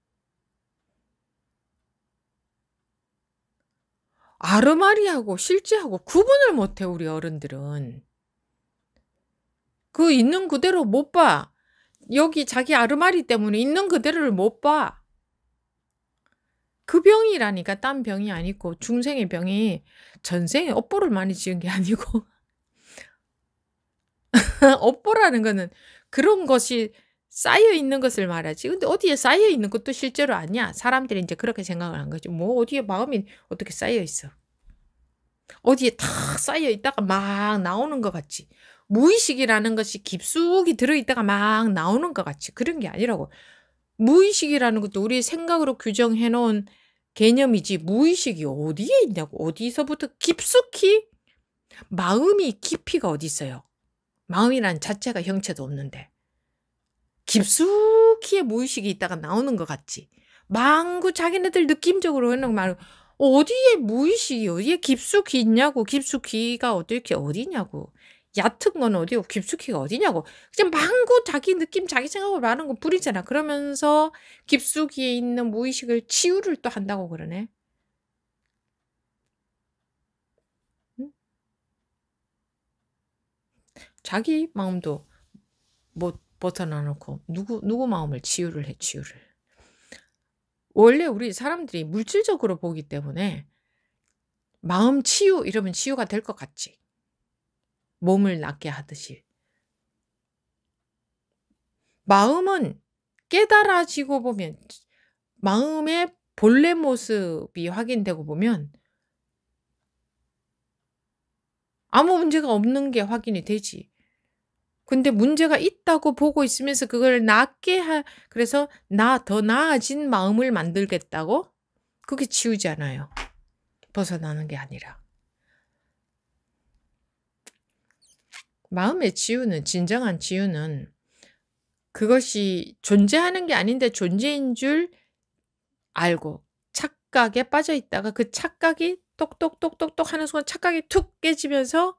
아르마리하고 실제하고 구분을 못해 우리 어른들은. 그 있는 그대로 못 봐. 여기 자기 아르마리 때문에 있는 그대로를 못 봐. 그 병이라니까 딴 병이 아니고 중생의 병이 전생에 업보를 많이 지은 게 아니고 업보라는 거는 그런 것이 쌓여 있는 것을 말하지. 근데 어디에 쌓여 있는 것도 실제로 아니야. 사람들이 이제 그렇게 생각을 한 거지. 뭐 어디에 마음이 어떻게 쌓여 있어. 어디에 탁 쌓여 있다가 막 나오는 것 같지. 무의식이라는 것이 깊숙이 들어있다가 막 나오는 것 같이 그런 게 아니라고. 무의식이라는 것도 우리 생각으로 규정해 놓은 개념이지 무의식이 어디에 있냐고. 어디서부터 깊숙이 마음이 깊이가 어디 있어요. 마음이란 자체가 형체도 없는데 깊숙이의 무의식이 있다가 나오는 것 같지. 망구 자기네들 느낌적으로 하는 말 어디에 무의식이 어디에 깊숙이 있냐고. 깊숙이가 어떻게 어디냐고. 얕은 건 어디고 깊숙이가 어디냐고. 그냥 망구 자기 느낌 자기 생각을 말하는 거 뿌리잖아. 그러면서 깊숙이에 있는 무의식을 치유를 또 한다고 그러네. 응? 자기 마음도 못 벗어나 놓고 누구 마음을 치유를 해 치유를. 원래 우리 사람들이 물질적으로 보기 때문에 마음 치유 이러면 치유가 될 것 같지. 몸을 낫게 하듯이. 마음은 깨달아지고 보면 마음의 본래 모습이 확인되고 보면 아무 문제가 없는 게 확인이 되지. 근데 문제가 있다고 보고 있으면서 그걸 낫게 그래서 더 나아진 마음을 만들겠다고? 그게 치유지 않아요. 벗어나는 게 아니라. 마음의 치유는 진정한 치유는 그것이 존재하는 게 아닌데 존재인 줄 알고 착각에 빠져 있다가 그 착각이 똑똑똑똑똑 하는 순간 착각이 툭 깨지면서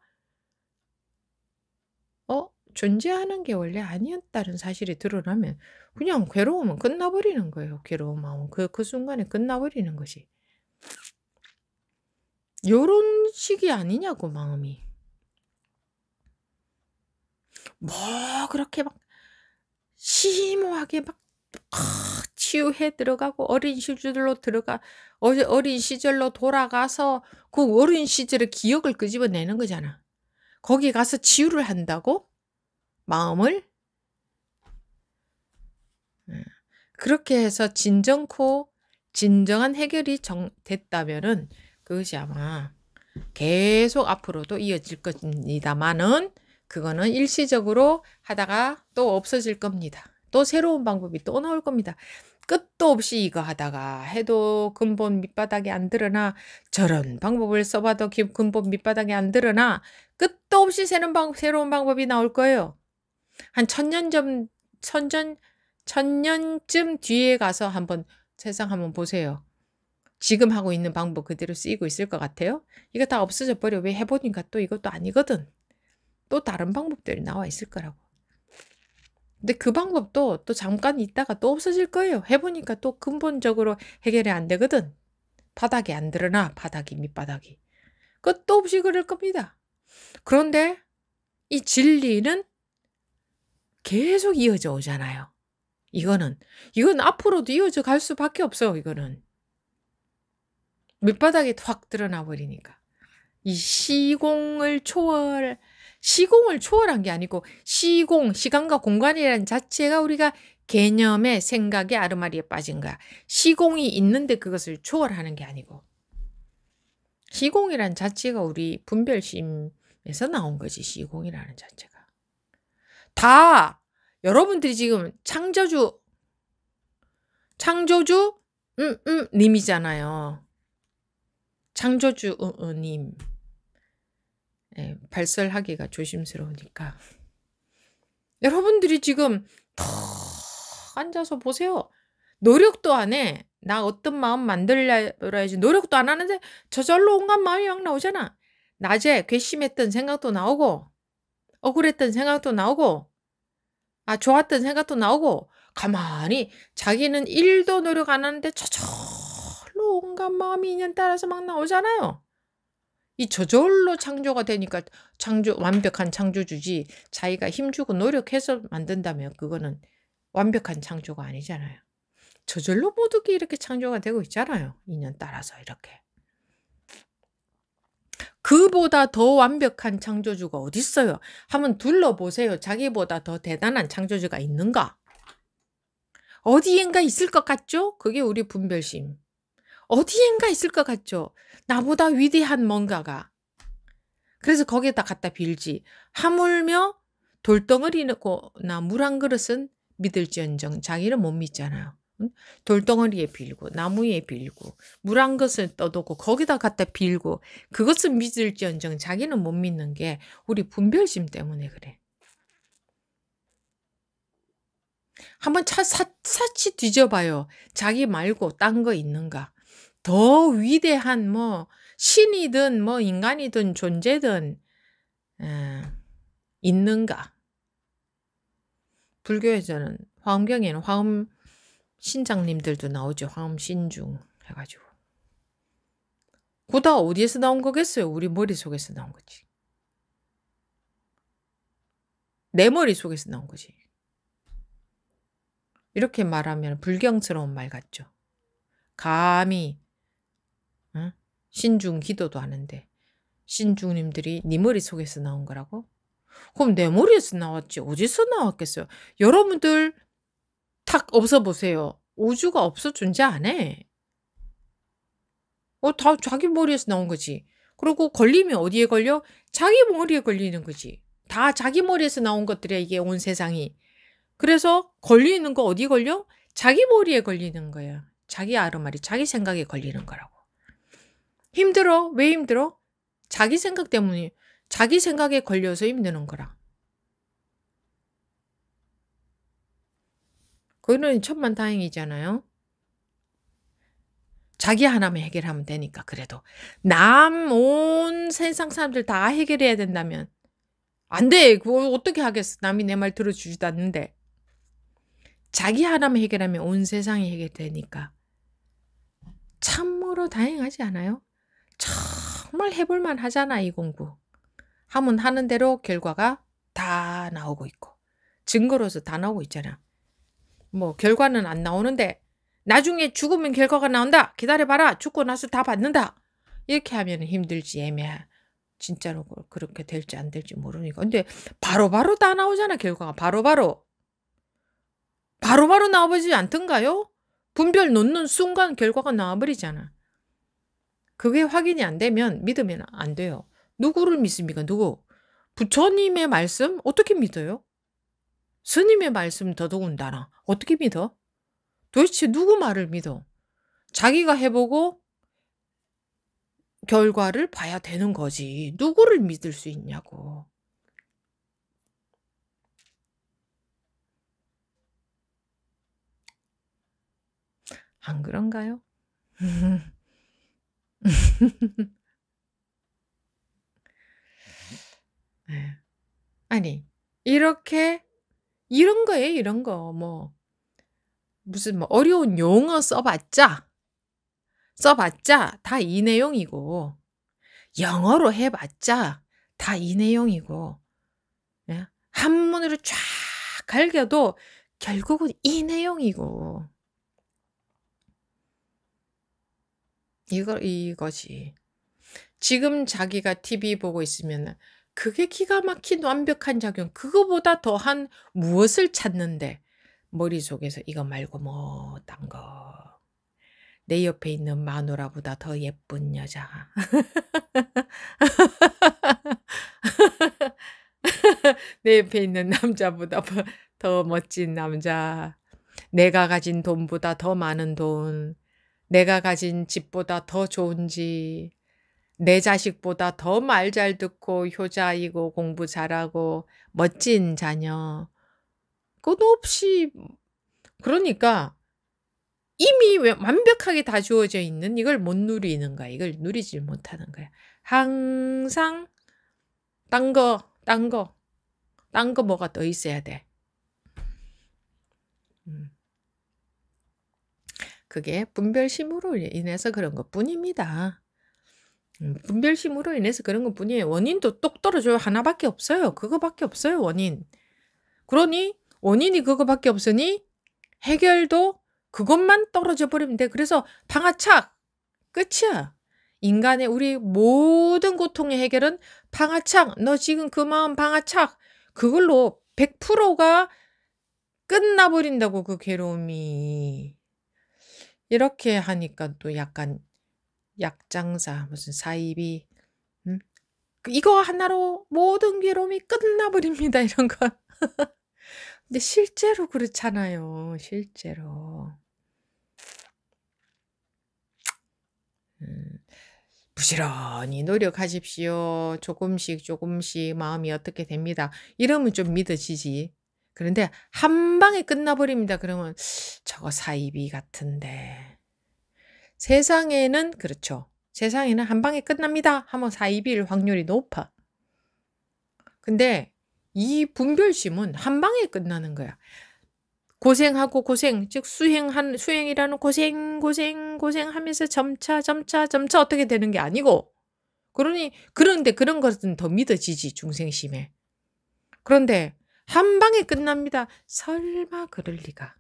존재하는 게 원래 아니었다는 사실이 드러나면 그냥 괴로움은 끝나버리는 거예요. 괴로운 마음은 그 순간에 끝나버리는 것이. 요런 식이 아니냐고 마음이. 뭐 그렇게 막 심오하게 막 치유해 들어가고 어린 시절로 어린 시절로 돌아가서 그 어린 시절의 기억을 끄집어내는 거잖아. 거기 가서 치유를 한다고? 마음을? 그렇게 해서 진정한 해결이 됐다면은 그것이 아마 계속 앞으로도 이어질 겁니다만은 그거는 일시적으로 하다가 또 없어질 겁니다. 또 새로운 방법이 또 나올 겁니다. 끝도 없이 이거 하다가 해도 근본 밑바닥이 안 드러나 저런 방법을 써봐도 근본 밑바닥이 안 드러나 끝도 없이 새로운 방법이 나올 거예요. 한 천년쯤 뒤에 가서 한번 세상 한번 보세요. 지금 하고 있는 방법 그대로 쓰이고 있을 것 같아요? 이거 다 없어져 버려. 왜 해보니까 또 이것도 아니거든. 또 다른 방법들이 나와 있을 거라고. 근데 그 방법도 또 잠깐 있다가 또 없어질 거예요. 해보니까 또 근본적으로 해결이 안 되거든. 바닥이 안 드러나. 밑바닥이. 끝도 없이 그럴 겁니다. 그런데 이 진리는 계속 이어져 오잖아요. 이건 앞으로도 이어져 갈 수밖에 없어. 이거는. 밑바닥이 확 드러나 버리니까. 이 시공을 초월한 게 아니고 시간과 공간이라는 자체가 우리가 개념의 생각의 아르마리에 빠진 거야. 시공이 있는데 그것을 초월하는 게 아니고. 시공이라는 자체가 우리 분별심에서 나온 거지. 시공이라는 자체가. 다 여러분들이 지금 창조주 님이잖아요. 창조주 님. 네, 발설하기가 조심스러우니까. 여러분들이 지금 턱 앉아서 보세요. 노력도 안 해. 나 어떤 마음 만들어야지. 노력도 안 하는데 저절로 온갖 마음이 막 나오잖아. 낮에 괘씸했던 생각도 나오고 억울했던 생각도 나오고 좋았던 생각도 나오고 가만히 자기는 1도 노력 안 하는데 저절로 온갖 마음이 인연 따라서 막 나오잖아요. 이 저절로 창조가 되니까 완벽한 창조주지, 자기가 힘주고 노력해서 만든다면 그거는 완벽한 창조가 아니잖아요. 저절로 모든 게 이렇게 창조가 되고 있잖아요. 인연 따라서 이렇게. 그보다 더 완벽한 창조주가 어딨어요? 한번 둘러보세요. 자기보다 더 대단한 창조주가 있는가? 어디엔가 있을 것 같죠? 그게 우리 분별심. 어디엔가 있을 것 같죠? 나보다 위대한 뭔가가. 그래서 거기에다 갖다 빌지. 하물며 돌덩어리나 물 한 그릇은 믿을지언정 자기는 못 믿잖아요. 응? 돌덩어리에 빌고 나무에 빌고 물 한 그릇을 떠두고 거기다 갖다 빌고 그것은 믿을지언정 자기는 못 믿는 게 우리 분별심 때문에 그래. 한번 사치 뒤져봐요. 자기 말고 딴 거 있는가. 더 위대한 뭐 신이든 뭐 인간이든 존재든 있는가. 불교에서는 화엄경에는 화엄 신장님들도 나오죠. 화엄 신중 해가지고. 그다 어디에서 나온 거겠어요? 우리 머릿속에서 나온 거지. 내 머릿속에서 나온 거지. 이렇게 말하면 불경스러운 말 같죠. 감히 신중 기도도 하는데 신중님들이 네 머릿속에서 나온 거라고? 그럼 내 머리에서 나왔지 어디서 나왔겠어요? 여러분들 탁 없어 보세요. 우주가 없어 존재 안 해. 다 자기 머리에서 나온 거지. 그리고 걸리면 어디에 걸려? 자기 머리에 걸리는 거지. 다 자기 머리에서 나온 것들이야 이게 온 세상이. 그래서 걸리는 거 어디 걸려? 자기 머리에 걸리는 거야. 자기 아르마리 자기 생각에 걸리는 거라고. 힘들어. 왜 힘들어? 자기 생각 때문에 자기 생각에 걸려서 힘드는 거라. 그거는 천만다행이잖아요. 자기 하나만 해결하면 되니까 그래도 온 세상 사람들 다 해결해야 된다면 안 돼. 그걸 어떻게 하겠어. 남이 내 말 들어주지도 않는데. 자기 하나만 해결하면 온 세상이 해결되니까 참으로 다행하지 않아요? 정말 해볼만 하잖아 이 공부. 하면 하는 대로 결과가 다 나오고 있고 증거로서 다 나오고 있잖아. 뭐 결과는 안 나오는데 나중에 죽으면 결과가 나온다. 기다려봐라. 죽고 나서 다 받는다. 이렇게 하면 힘들지 애매해. 진짜로 그렇게 될지 안 될지 모르니까. 근데 바로바로 다 나오잖아 결과가. 바로바로 나와버리지 않던가요? 분별 놓는 순간 결과가 나와버리잖아. 그게 확인이 안 되면 믿으면 안 돼요. 누구를 믿습니까? 누구? 부처님의 말씀 어떻게 믿어요? 스님의 말씀 더더군다나 어떻게 믿어? 도대체 누구 말을 믿어? 자기가 해보고 결과를 봐야 되는 거지. 누구를 믿을 수 있냐고. 안 그런가요? 네. 아니 이렇게 이런 거예요. 이런 거 뭐 무슨 뭐 어려운 용어 써봤자 다 이 내용이고 영어로 해봤자 다 이 내용이고 예? 한문으로 쫙 갈겨도 결국은 이 내용이고 이거지. 지금 자기가 TV 보고 있으면 그게 기가 막힌 완벽한 작용 그거보다 더한 무엇을 찾는데 머릿속에서 이거 말고 뭐 딴 거. 내 옆에 있는 마누라보다 더 예쁜 여자. 내 옆에 있는 남자보다 더 멋진 남자. 내가 가진 돈보다 더 많은 돈. 내가 가진 집보다 더 좋은 집. 내 자식보다 더 말 잘 듣고 효자이고 공부 잘하고 멋진 자녀. 끝없이 그러니까 이미 완벽하게 다 주어져 있는 이걸 못 누리는 거야. 이걸 누리질 못하는 거야. 항상 딴 거 뭐가 더 있어야 돼. 그게 분별심으로 인해서 그런 것 뿐입니다. 분별심으로 인해서 그런 것뿐이에요. 원인도 똑 떨어져요. 하나밖에 없어요. 그거밖에 없어요, 원인. 그러니 원인이 그거밖에 없으니 해결도 그것만 떨어져 버리면 돼. 그래서 방아착 끝이야. 인간의 우리 모든 고통의 해결은 방아착. 너 지금 그 마음 방아착. 그걸로 100%가 끝나버린다고 그 괴로움이. 이렇게 하니까 또 약간 약장사 무슨 사이비 이거 하나로 모든 괴로움이 끝나버립니다. 이런 거. 근데 실제로 그렇잖아요. 실제로. 부지런히 노력하십시오. 조금씩 조금씩 마음이 어떻게 됩니다. 이러면 좀 믿어지지. 그런데 한 방에 끝나버립니다. 그러면 저거 사이비 같은데. 세상에는 그렇죠. 세상에는 한 방에 끝납니다 하면 사이비일 확률이 높아. 근데 이 분별심은 한 방에 끝나는 거야. 고생하고 고생, 즉 수행이라는 고생하면서 점차 어떻게 되는 게 아니고, 그런데 그런 것은 더 믿어지지, 중생심에. 그런데 한 방에 끝납니다. 설마 그럴 리가.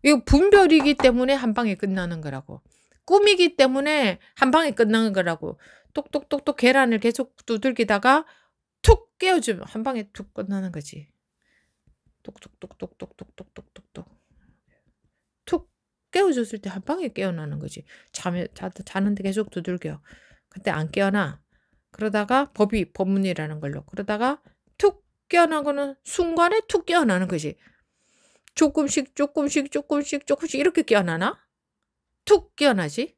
이거 분별이기 때문에 한 방에 끝나는 거라고. 꿈이기 때문에 한 방에 끝나는 거라고. 똑똑똑똑 계란을 계속 두들기다가 툭 깨워주면 한 방에 툭 끝나는 거지. 똑똑똑똑똑똑똑똑똑똑 툭 깨워줬을 때 한 방에 깨어나는 거지. 자는데 계속 두들겨. 그때 안 깨어나. 그러다가 법문이라는 걸로. 그러다가 툭 깨어나고는 순간에 툭 깨어나는 거지. 조금씩 이렇게 깨어나나? 툭 깨어나지.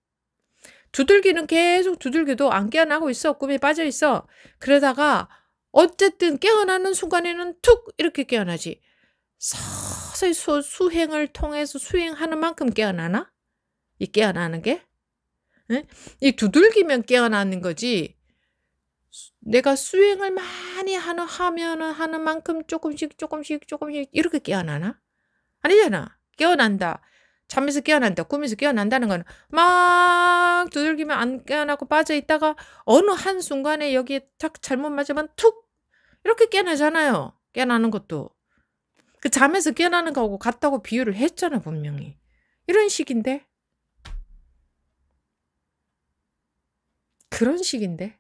두들기는 계속 두들겨도 안 깨어나고 있어. 꿈에 빠져 있어. 그러다가 어쨌든 깨어나는 순간에는 툭 이렇게 깨어나지. 서서히 수행을 통해서 수행하는 만큼 깨어나나? 이 깨어나는 게? 네? 이 두들기면 깨어나는 거지. 내가 수행을 많이 하는 만큼 조금씩 이렇게 깨어나나? 아니잖아. 깨어난다. 잠에서 깨어난다. 꿈에서 깨어난다는 건 막 두들기면 안 깨어나고 빠져 있다가 어느 한순간에 여기에 탁 잘못 맞으면 툭 이렇게 깨어나잖아요. 깨어나는 것도. 그 잠에서 깨어나는 거하고 같다고 비유를 했잖아, 분명히. 이런 식인데. 그런 식인데.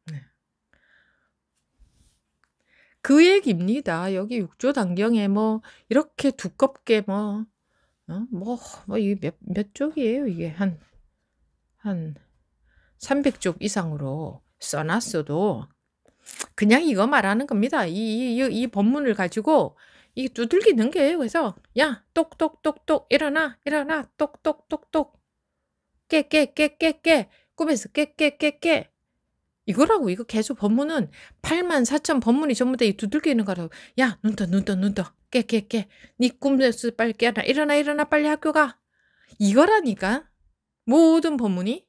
네. 그 얘기입니다. 여기 6조 단경에 뭐 이렇게 두껍게 이게 몇 쪽이에요? 이게 한 300쪽 이상으로 써놨어도 그냥 이거 말하는 겁니다. 이 법문을 가지고 이 두들기는 게예요. 그래서 야 똑똑똑똑 일어나 똑똑똑똑 깨 꿈에서 깨 이거라고. 이거 계속 법문은 84,000 법문이 전부 다 이 두들기는 거라고. 야 눈 떠 깨 네 꿈에서 빨리 깨어나 일어나 빨리 학교 가. 이거라니까 모든 법문이.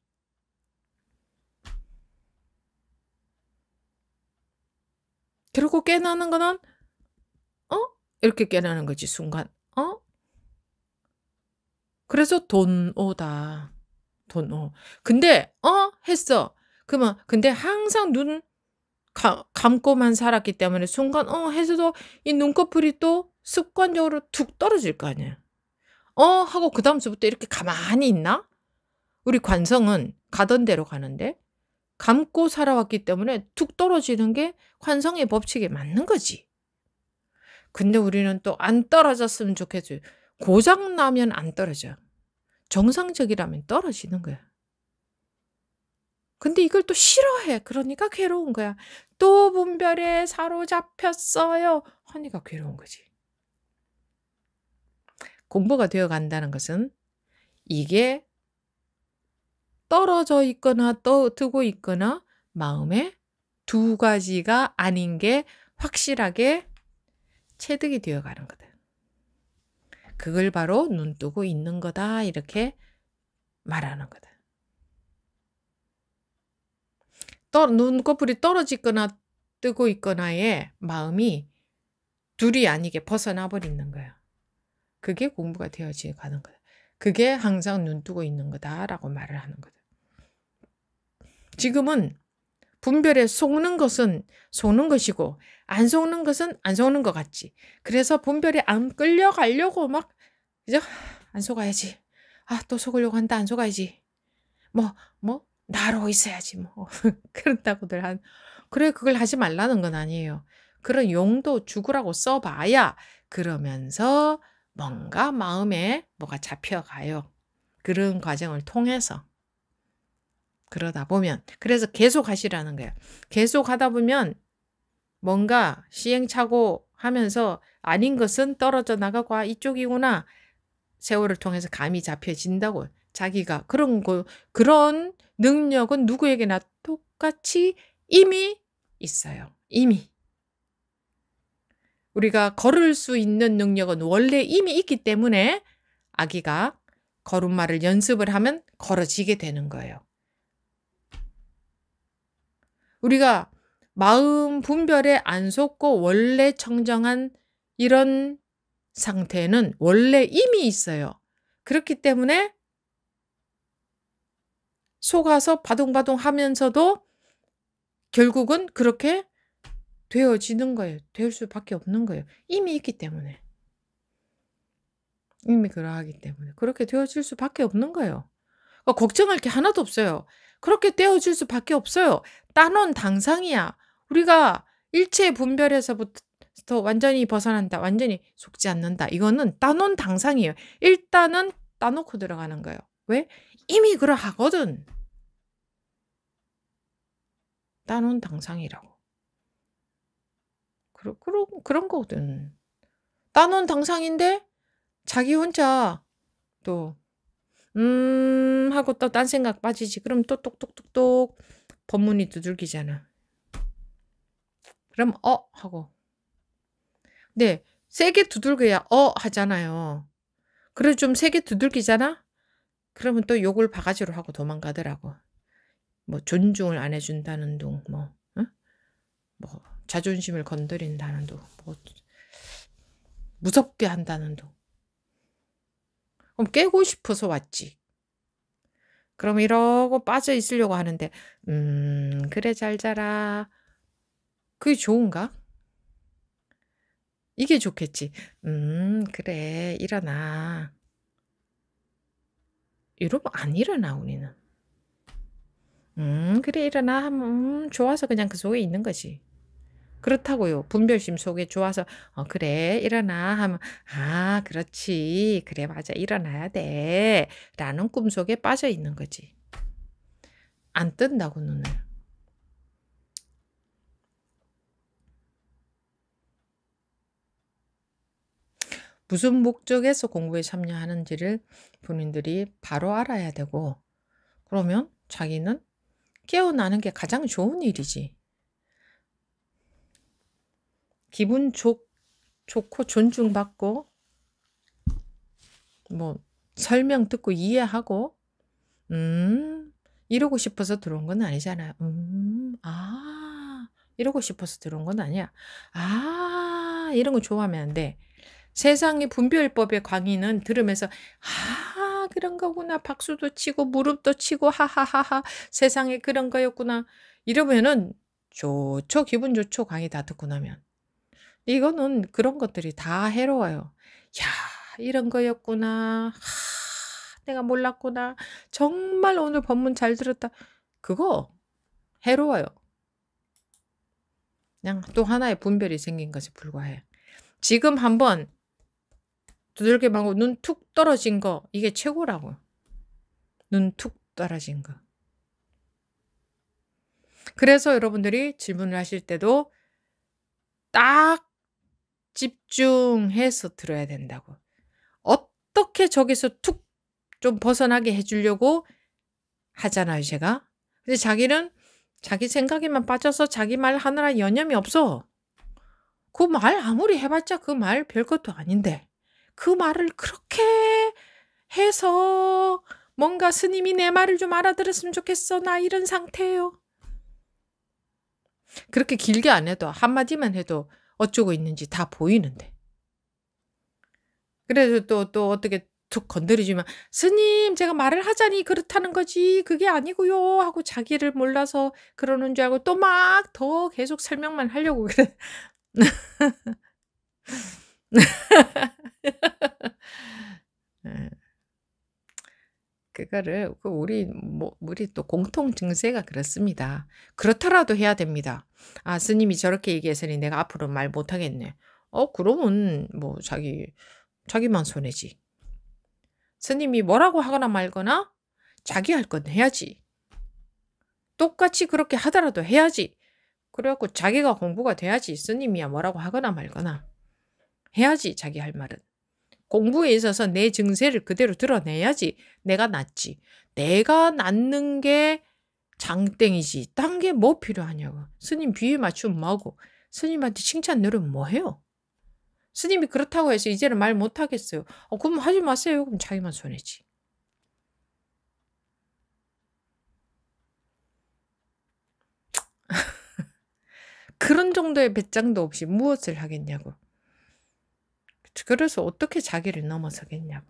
그리고 깨어나는 거는 이렇게 깨어나는 거지 순간. 그래서 돈오다. 돈오. 근데 했어. 그러면 근데 항상 눈 감고만 살았기 때문에 순간 해서도 이 눈꺼풀이 또 습관적으로 툭 떨어질 거 아니야. 하고 그다음서부터 이렇게 가만히 있나? 우리 관성은 가던 대로 가는데 감고 살아왔기 때문에 툭 떨어지는 게 관성의 법칙에 맞는 거지. 근데 우리는 또 안 떨어졌으면 좋겠어요. 고장 나면 안 떨어져. 정상적이라면 떨어지는 거야. 근데 이걸 또 싫어해. 그러니까 괴로운 거야. 또 분별에 사로잡혔어요. 하니까 괴로운 거지. 공부가 되어 간다는 것은 이게 떨어져 있거나 뜨고 있거나 마음에 두 가지가 아닌 게 확실하게 체득이 되어 가는 거다. 그걸 바로 눈 뜨고 있는 거다. 이렇게 말하는 거다. 눈꺼풀이 떨어지거나 뜨고 있거나의 마음이 둘이 아니게 벗어나 버리는 거야. 그게 공부가 되어지 가는 거다. 그게 항상 눈 뜨고 있는 거다라고 말을 하는 거다. 지금은 분별에 속는 것은 속는 것이고 안 속는 것은 안 속는 것 같지. 그래서 분별에 안 끌려가려고 막 그죠? 안 속아야지. 아, 또 속으려고 한다. 안 속아야지. 나로 있어야지 뭐. 그런다고들 그래, 그걸 하지 말라는 건 아니에요. 그런 용도 죽으라고 써봐야 그러면서 뭔가 마음에 뭐가 잡혀가요. 그런 과정을 통해서. 그러다 보면 그래서 계속 하시라는 거예요. 계속 하다 보면 뭔가 시행착오 하면서 아닌 것은 떨어져 나가고 이쪽이구나. 세월을 통해서 감이 잡혀진다고. 자기가 그런 능력은 누구에게나 똑같이 이미 있어요. 이미. 우리가 걸을 수 있는 능력은 원래 이미 있기 때문에 아기가 걸음마를 연습을 하면 걸어지게 되는 거예요. 우리가 마음 분별에 안 속고 원래 청정한 이런 상태는 원래 이미 있어요. 그렇기 때문에 속아서 바둥바둥 하면서도 결국은 그렇게 되어지는 거예요. 될 수밖에 없는 거예요. 이미 있기 때문에. 이미 그러하기 때문에. 그렇게 되어질 수밖에 없는 거예요. 걱정할 게 하나도 없어요. 그렇게 되어질 수밖에 없어요. 따놓은 당상이야. 우리가 일체 분별에서부터 완전히 벗어난다. 완전히 속지 않는다. 이거는 따놓은 당상이에요. 일단은 따놓고 들어가는 거예요. 왜? 이미 그러하거든. 따놓은 당상이라고. 그런 거거든. 따놓은 당상인데 자기 혼자 또 하고 또 딴 생각 빠지지. 그럼 또 똑똑똑똑 법문이 두들기잖아. 그럼 하고. 네, 세게 두들겨야 하잖아요. 그래 좀 세게 두들기잖아? 그러면 또 욕을 바가지로 하고 도망가더라고. 뭐 존중을 안 해준다는 둥, 뭐 자존심을 건드린다는 둥, 뭐 무섭게 한다는 둥. 그럼 깨고 싶어서 왔지. 그럼 이러고 빠져 있으려고 하는데 그래 잘 자라. 그게 좋은가? 이게 좋겠지. 그래 일어나. 이러면 안 일어나 우리는. 그래 일어나 하면 좋아서 그냥 그 속에 있는 거지. 그렇다고요. 분별심 속에 좋아서 그래 일어나 하면 그렇지. 그래 맞아 일어나야 돼. 라는 꿈속에 빠져 있는 거지. 안 뜬다고 눈을. 무슨 목적에서 공부에 참여하는지를 본인들이 바로 알아야 되고 그러면 자기는 깨어나는 게 가장 좋은 일이지. 기분 좋고 존중받고 뭐 설명 듣고 이해하고 이러고 싶어서 들어온 건 아니잖아요. 이러고 싶어서 들어온 건 아니야. 이런 거 좋아하면 안 돼. 세상의 분별법의 강의는 들으면서 그런 거구나. 박수도 치고 무릎도 치고 하하하하 세상에 그런 거였구나. 이러면은 좋죠. 기분 좋죠. 강의 다 듣고 나면. 이거는 그런 것들이 다 해로워요. 야, 이런 거였구나. 내가 몰랐구나. 정말 오늘 법문 잘 들었다. 그거 해로워요. 그냥 또 하나의 분별이 생긴 것에 불과해. 지금 한번 두들겨 맞고 눈 툭 떨어진 거 이게 최고라고. 눈 툭 떨어진 거. 그래서 여러분들이 질문을 하실 때도 딱 집중해서 들어야 된다고. 어떻게 저기서 툭 좀 벗어나게 해주려고 하잖아요, 제가. 근데 자기는 자기 생각에만 빠져서 자기 말 하느라 여념이 없어. 그 말 아무리 해봤자 그 말 별것도 아닌데 그 말을 그렇게 해서 뭔가 스님이 내 말을 좀 알아들었으면 좋겠어. 나 이런 상태예요. 그렇게 길게 안 해도 한마디만 해도 어쩌고 있는지 다 보이는데. 그래서 또 어떻게 툭 건드려주면 "스님 제가 말을 하자니 그렇다는 거지 그게 아니고요." 하고 자기를 몰라서 그러는 줄 알고 또 막 더 계속 설명만 하려고 그래. 예. 그거를 우리 또 공통 증세가 그렇습니다. 그렇더라도 해야 됩니다. '아 스님이 저렇게 얘기했으니 내가 앞으로 말 못하겠네.' 그러면 뭐 자기만 손해지. 스님이 뭐라고 하거나 말거나 자기 할 건 해야지. 똑같이 그렇게 하더라도 해야지. 그래 갖고 자기가 공부가 돼야지 스님이야 뭐라고 하거나 말거나 해야지 자기 할 말은. 공부에 있어서 내 증세를 그대로 드러내야지 내가 낫지. 내가 낫는 게 장땡이지. 딴 게 뭐 필요하냐고. 스님 비위 맞추면 뭐하고. 스님한테 칭찬 내려면 뭐해요. 스님이 그렇다고 해서 이제는 말 못하겠어요. 그럼 하지 마세요. 그럼 자기만 손해지. 그런 정도의 배짱도 없이 무엇을 하겠냐고. 그래서 어떻게 자기를 넘어서겠냐고.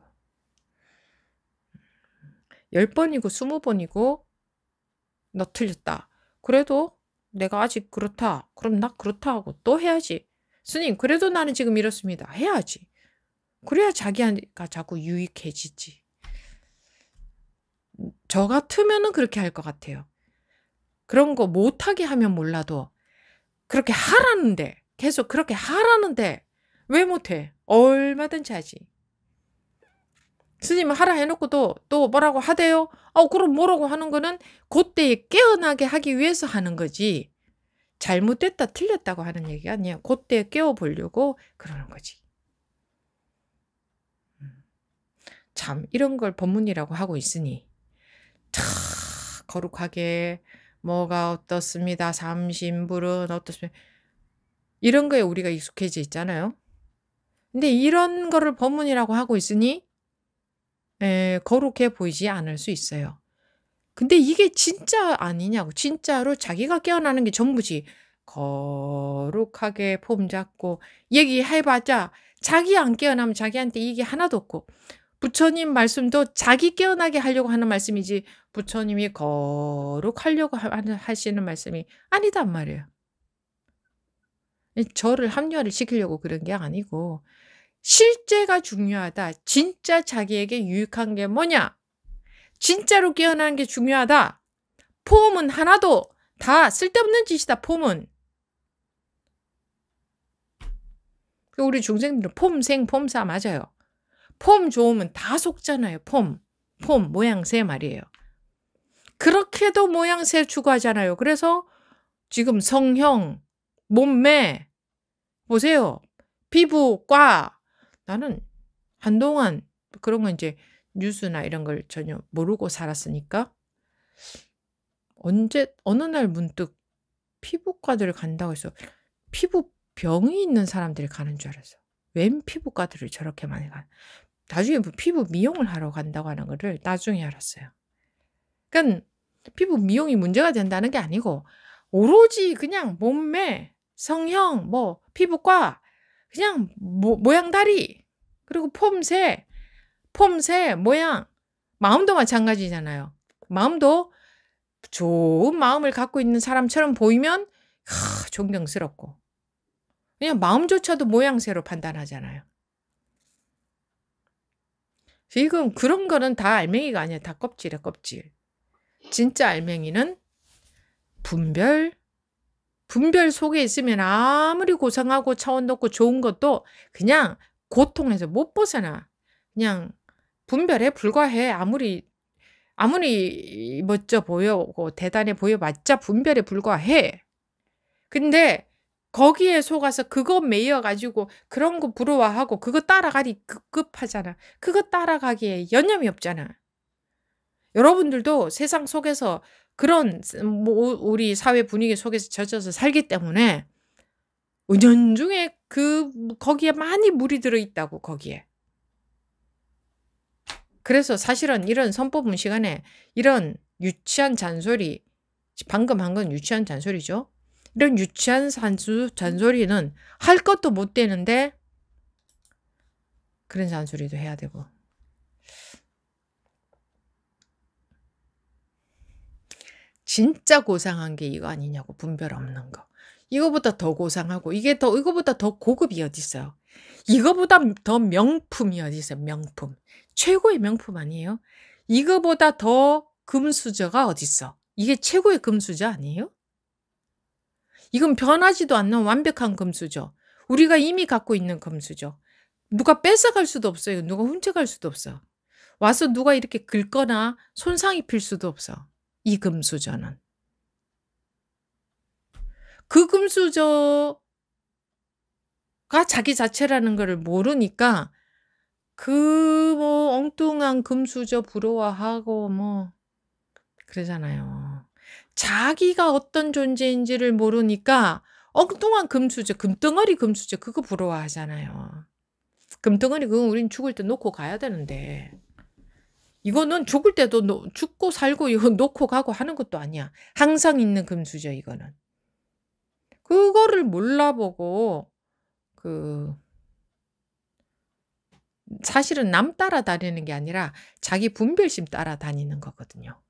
10번이고 20번이고 너 틀렸다. 그래도 내가 아직 그렇다. 그럼 나 그렇다 하고 또 해야지. 스님 그래도 나는 지금 이렇습니다. 해야지. 그래야 자기가 자꾸 유익해지지. 저 같으면은 그렇게 할 것 같아요. 그런 거 못하게 하면 몰라도 그렇게 하라는데 계속 그렇게 하라는데 왜 못해? 얼마든지 하지. 스님은 하라 해놓고도 또 뭐라고 하대요? 그럼 뭐라고 하는 거는 그때에 깨어나게 하기 위해서 하는 거지. 잘못됐다 틀렸다고 하는 얘기가 아니에요. 그때에 깨워보려고 그러는 거지. 참 이런 걸 법문이라고 하고 있으니 참 거룩하게 뭐가 어떻습니다. 삼신불은 어떻습니다. 이런 거에 우리가 익숙해져 있잖아요. 근데 이런 거를 법문이라고 하고 있으니 거룩해 보이지 않을 수 있어요. 근데 이게 진짜 아니냐고. 진짜로 자기가 깨어나는 게 전부지. 거룩하게 폼 잡고 얘기해봤자 자기 안 깨어나면 자기한테 이게 하나도 없고 부처님 말씀도 자기 깨어나게 하려고 하는 말씀이지 부처님이 거룩하려고 하시는 말씀이 아니단 말이에요. 저를 합리화를 시키려고 그런 게 아니고 실제가 중요하다. 진짜 자기에게 유익한 게 뭐냐? 진짜로 깨어나는 게 중요하다. 폼은 하나도 다 쓸데없는 짓이다. 폼은. 우리 중생들은 폼생 폼사 맞아요. 폼 좋으면 다 속잖아요. 폼 모양새 말이에요. 그렇게도 모양새 추구하잖아요. 그래서 지금 성형, 몸매 보세요. 피부과 나는 한동안 그런 거 이제 뉴스나 이런 걸 전혀 모르고 살았으니까 어느 날 문득 피부과들을 간다고 해서 피부병이 있는 사람들이 가는 줄 알았어. 웬 피부과들을 저렇게 많이 가. 나중에 뭐 피부 미용을 하러 간다고 하는 거를 나중에 알았어요. 그러니까 피부 미용이 문제가 된다는 게 아니고 오로지 그냥 몸매, 성형, 뭐 피부과 그냥 모양다리 그리고 폼새, 모양 마음도 마찬가지잖아요. 마음도 좋은 마음을 갖고 있는 사람처럼 보이면 존경스럽고 그냥 마음조차도 모양새로 판단하잖아요. 지금 그런 거는 다 알맹이가 아니야. 다 껍질이야 껍질. 진짜 알맹이는 분별 속에 있으면 아무리 고상하고 차원 높고 좋은 것도 그냥 고통에서 못 벗어나. 그냥 분별에 불과해. 아무리 멋져 보여고 대단해 보여봤자 분별에 불과해. 근데 거기에 속아서 그거 매여가지고 그런 거 부러워하고 그거 따라가기 급급하잖아. 그거 따라가기에 여념이 없잖아. 여러분들도 세상 속에서 그런 우리 사회 분위기 속에서 젖어서 살기 때문에 은연중에 거기에 많이 물이 들어있다고 거기에. 그래서 사실은 이런 선법문 시간에 이런 유치한 잔소리 방금 한 건 유치한 잔소리죠. 이런 유치한 잔소리는 할 것도 못 되는데 그런 잔소리도 해야 되고. 진짜 고상한 게 이거 아니냐고, 분별 없는 거. 이거보다 더 고상하고 이거보다 더 고급이 어딨어요. 이거보다 더 명품이 어딨어요, 명품. 최고의 명품 아니에요? 이거보다 더 금수저가 어딨어. 이게 최고의 금수저 아니에요? 이건 변하지도 않는 완벽한 금수저. 우리가 이미 갖고 있는 금수저. 누가 뺏어갈 수도 없어요. 누가 훔쳐갈 수도 없어. 와서 누가 이렇게 긁거나 손상 입힐 수도 없어. 이 금수저는. 그 금수저가 자기 자체라는 거를 모르니까 그 뭐 엉뚱한 금수저 부러워하고 뭐 그러잖아요. 자기가 어떤 존재인지를 모르니까 엉뚱한 금수저, 금덩어리 금수저 그거 부러워하잖아요. 금덩어리 그건 우린 죽을 때 놓고 가야 되는데 이거는 죽을 때도 죽고 살고 이거 놓고 가고 하는 것도 아니야. 항상 있는 금수저 이거는. 그거를 몰라보고 그 사실은 남 따라다니는 게 아니라 자기 분별심 따라다니는 거거든요.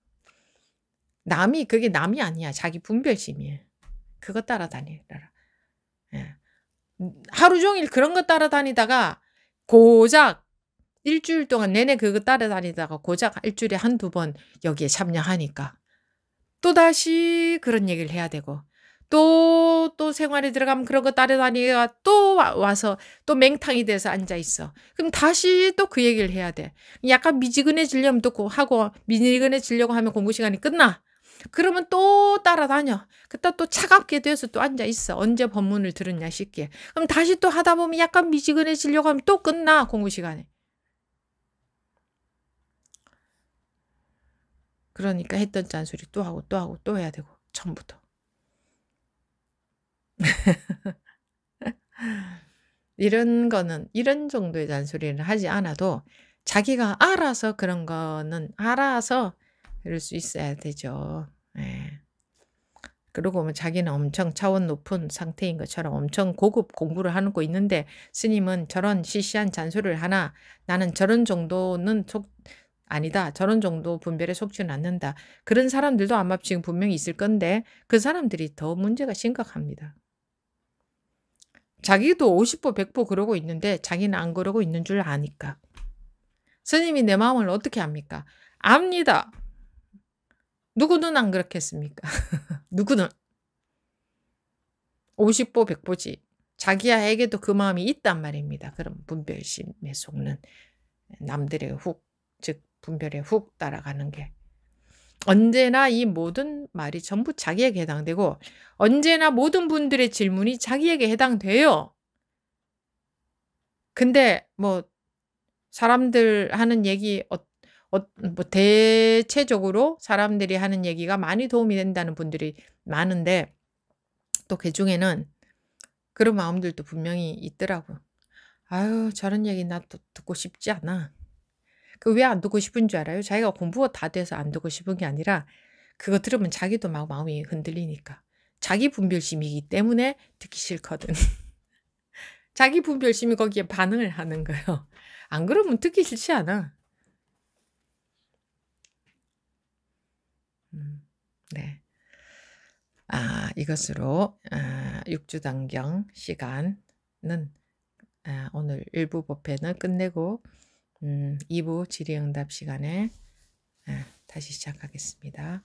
그게 남이 아니야. 자기 분별심이에요. 그거 따라다니라. 예. 하루 종일 그런 거 따라다니다가 고작 일주일 동안 내내 그거 따라다니다가 고작 일주일에 한두 번 여기에 참여하니까 또다시 그런 얘기를 해야 되고 또 생활에 들어가면 그런 거 따라다니다가 또 와서 또 맹탕이 돼서 앉아 있어. 그럼 다시 또 그 얘기를 해야 돼. 약간 미지근해지려면 또 하고 미지근해지려고 하면 공부 시간이 끝나. 그러면 또 따라다녀. 그때 또 차갑게 돼서 또 앉아 있어. 언제 법문을 들었냐 싶게. 그럼 다시 또 하다 보면 약간 미지근해지려고 하면 또 끝나 공부 시간에. 그러니까 했던 짠소리 또 하고 또 하고 또 해야 되고 처음부터. 이런 정도의 잔소리를 하지 않아도 자기가 알아서 그런 거는 알아서 그럴 수 있어야 되죠. 예. 그러고 뭐 자기는 엄청 차원 높은 상태인 것처럼 엄청 고급 공부를 하고 있는데 스님은 저런 시시한 잔소리를 하나 나는 저런 정도는 아니다. 저런 정도 분별에 속지는 않는다. 그런 사람들도 아마 지금 분명히 있을 건데 그 사람들이 더 문제가 심각합니다. 자기도 50보 100보 그러고 있는데 자기는 안 그러고 있는 줄 아니까. 스님이 내 마음을 어떻게 압니까? 압니다. 누구는 안 그렇겠습니까? 누구는 50보 100보지. 자기야에게도 그 마음이 있단 말입니다. 그럼 분별심에 속는 남들의 즉 분별에 훅 따라가는 게. 언제나 이 모든 말이 전부 자기에게 해당되고 언제나 모든 분들의 질문이 자기에게 해당돼요. 근데 뭐 사람들 하는 얘기 뭐 대체적으로 사람들이 하는 얘기가 많이 도움이 된다는 분들이 많은데 또 그중에는 그런 마음들도 분명히 있더라고요. 아유 저런 얘기 나 또 듣고 싶지 않아. 그 왜 안 듣고 싶은 줄 알아요? 자기가 공부가 다 돼서 안 듣고 싶은 게 아니라 그거 들으면 자기도 막 마음이 흔들리니까. 자기 분별심이기 때문에 듣기 싫거든. 자기 분별심이 거기에 반응을 하는 거예요. 안 그러면 듣기 싫지 않아. 네. 이것으로 육주단경 시간은 오늘 1부 법회는 끝내고 2부 질의응답 시간에 다시 시작하겠습니다.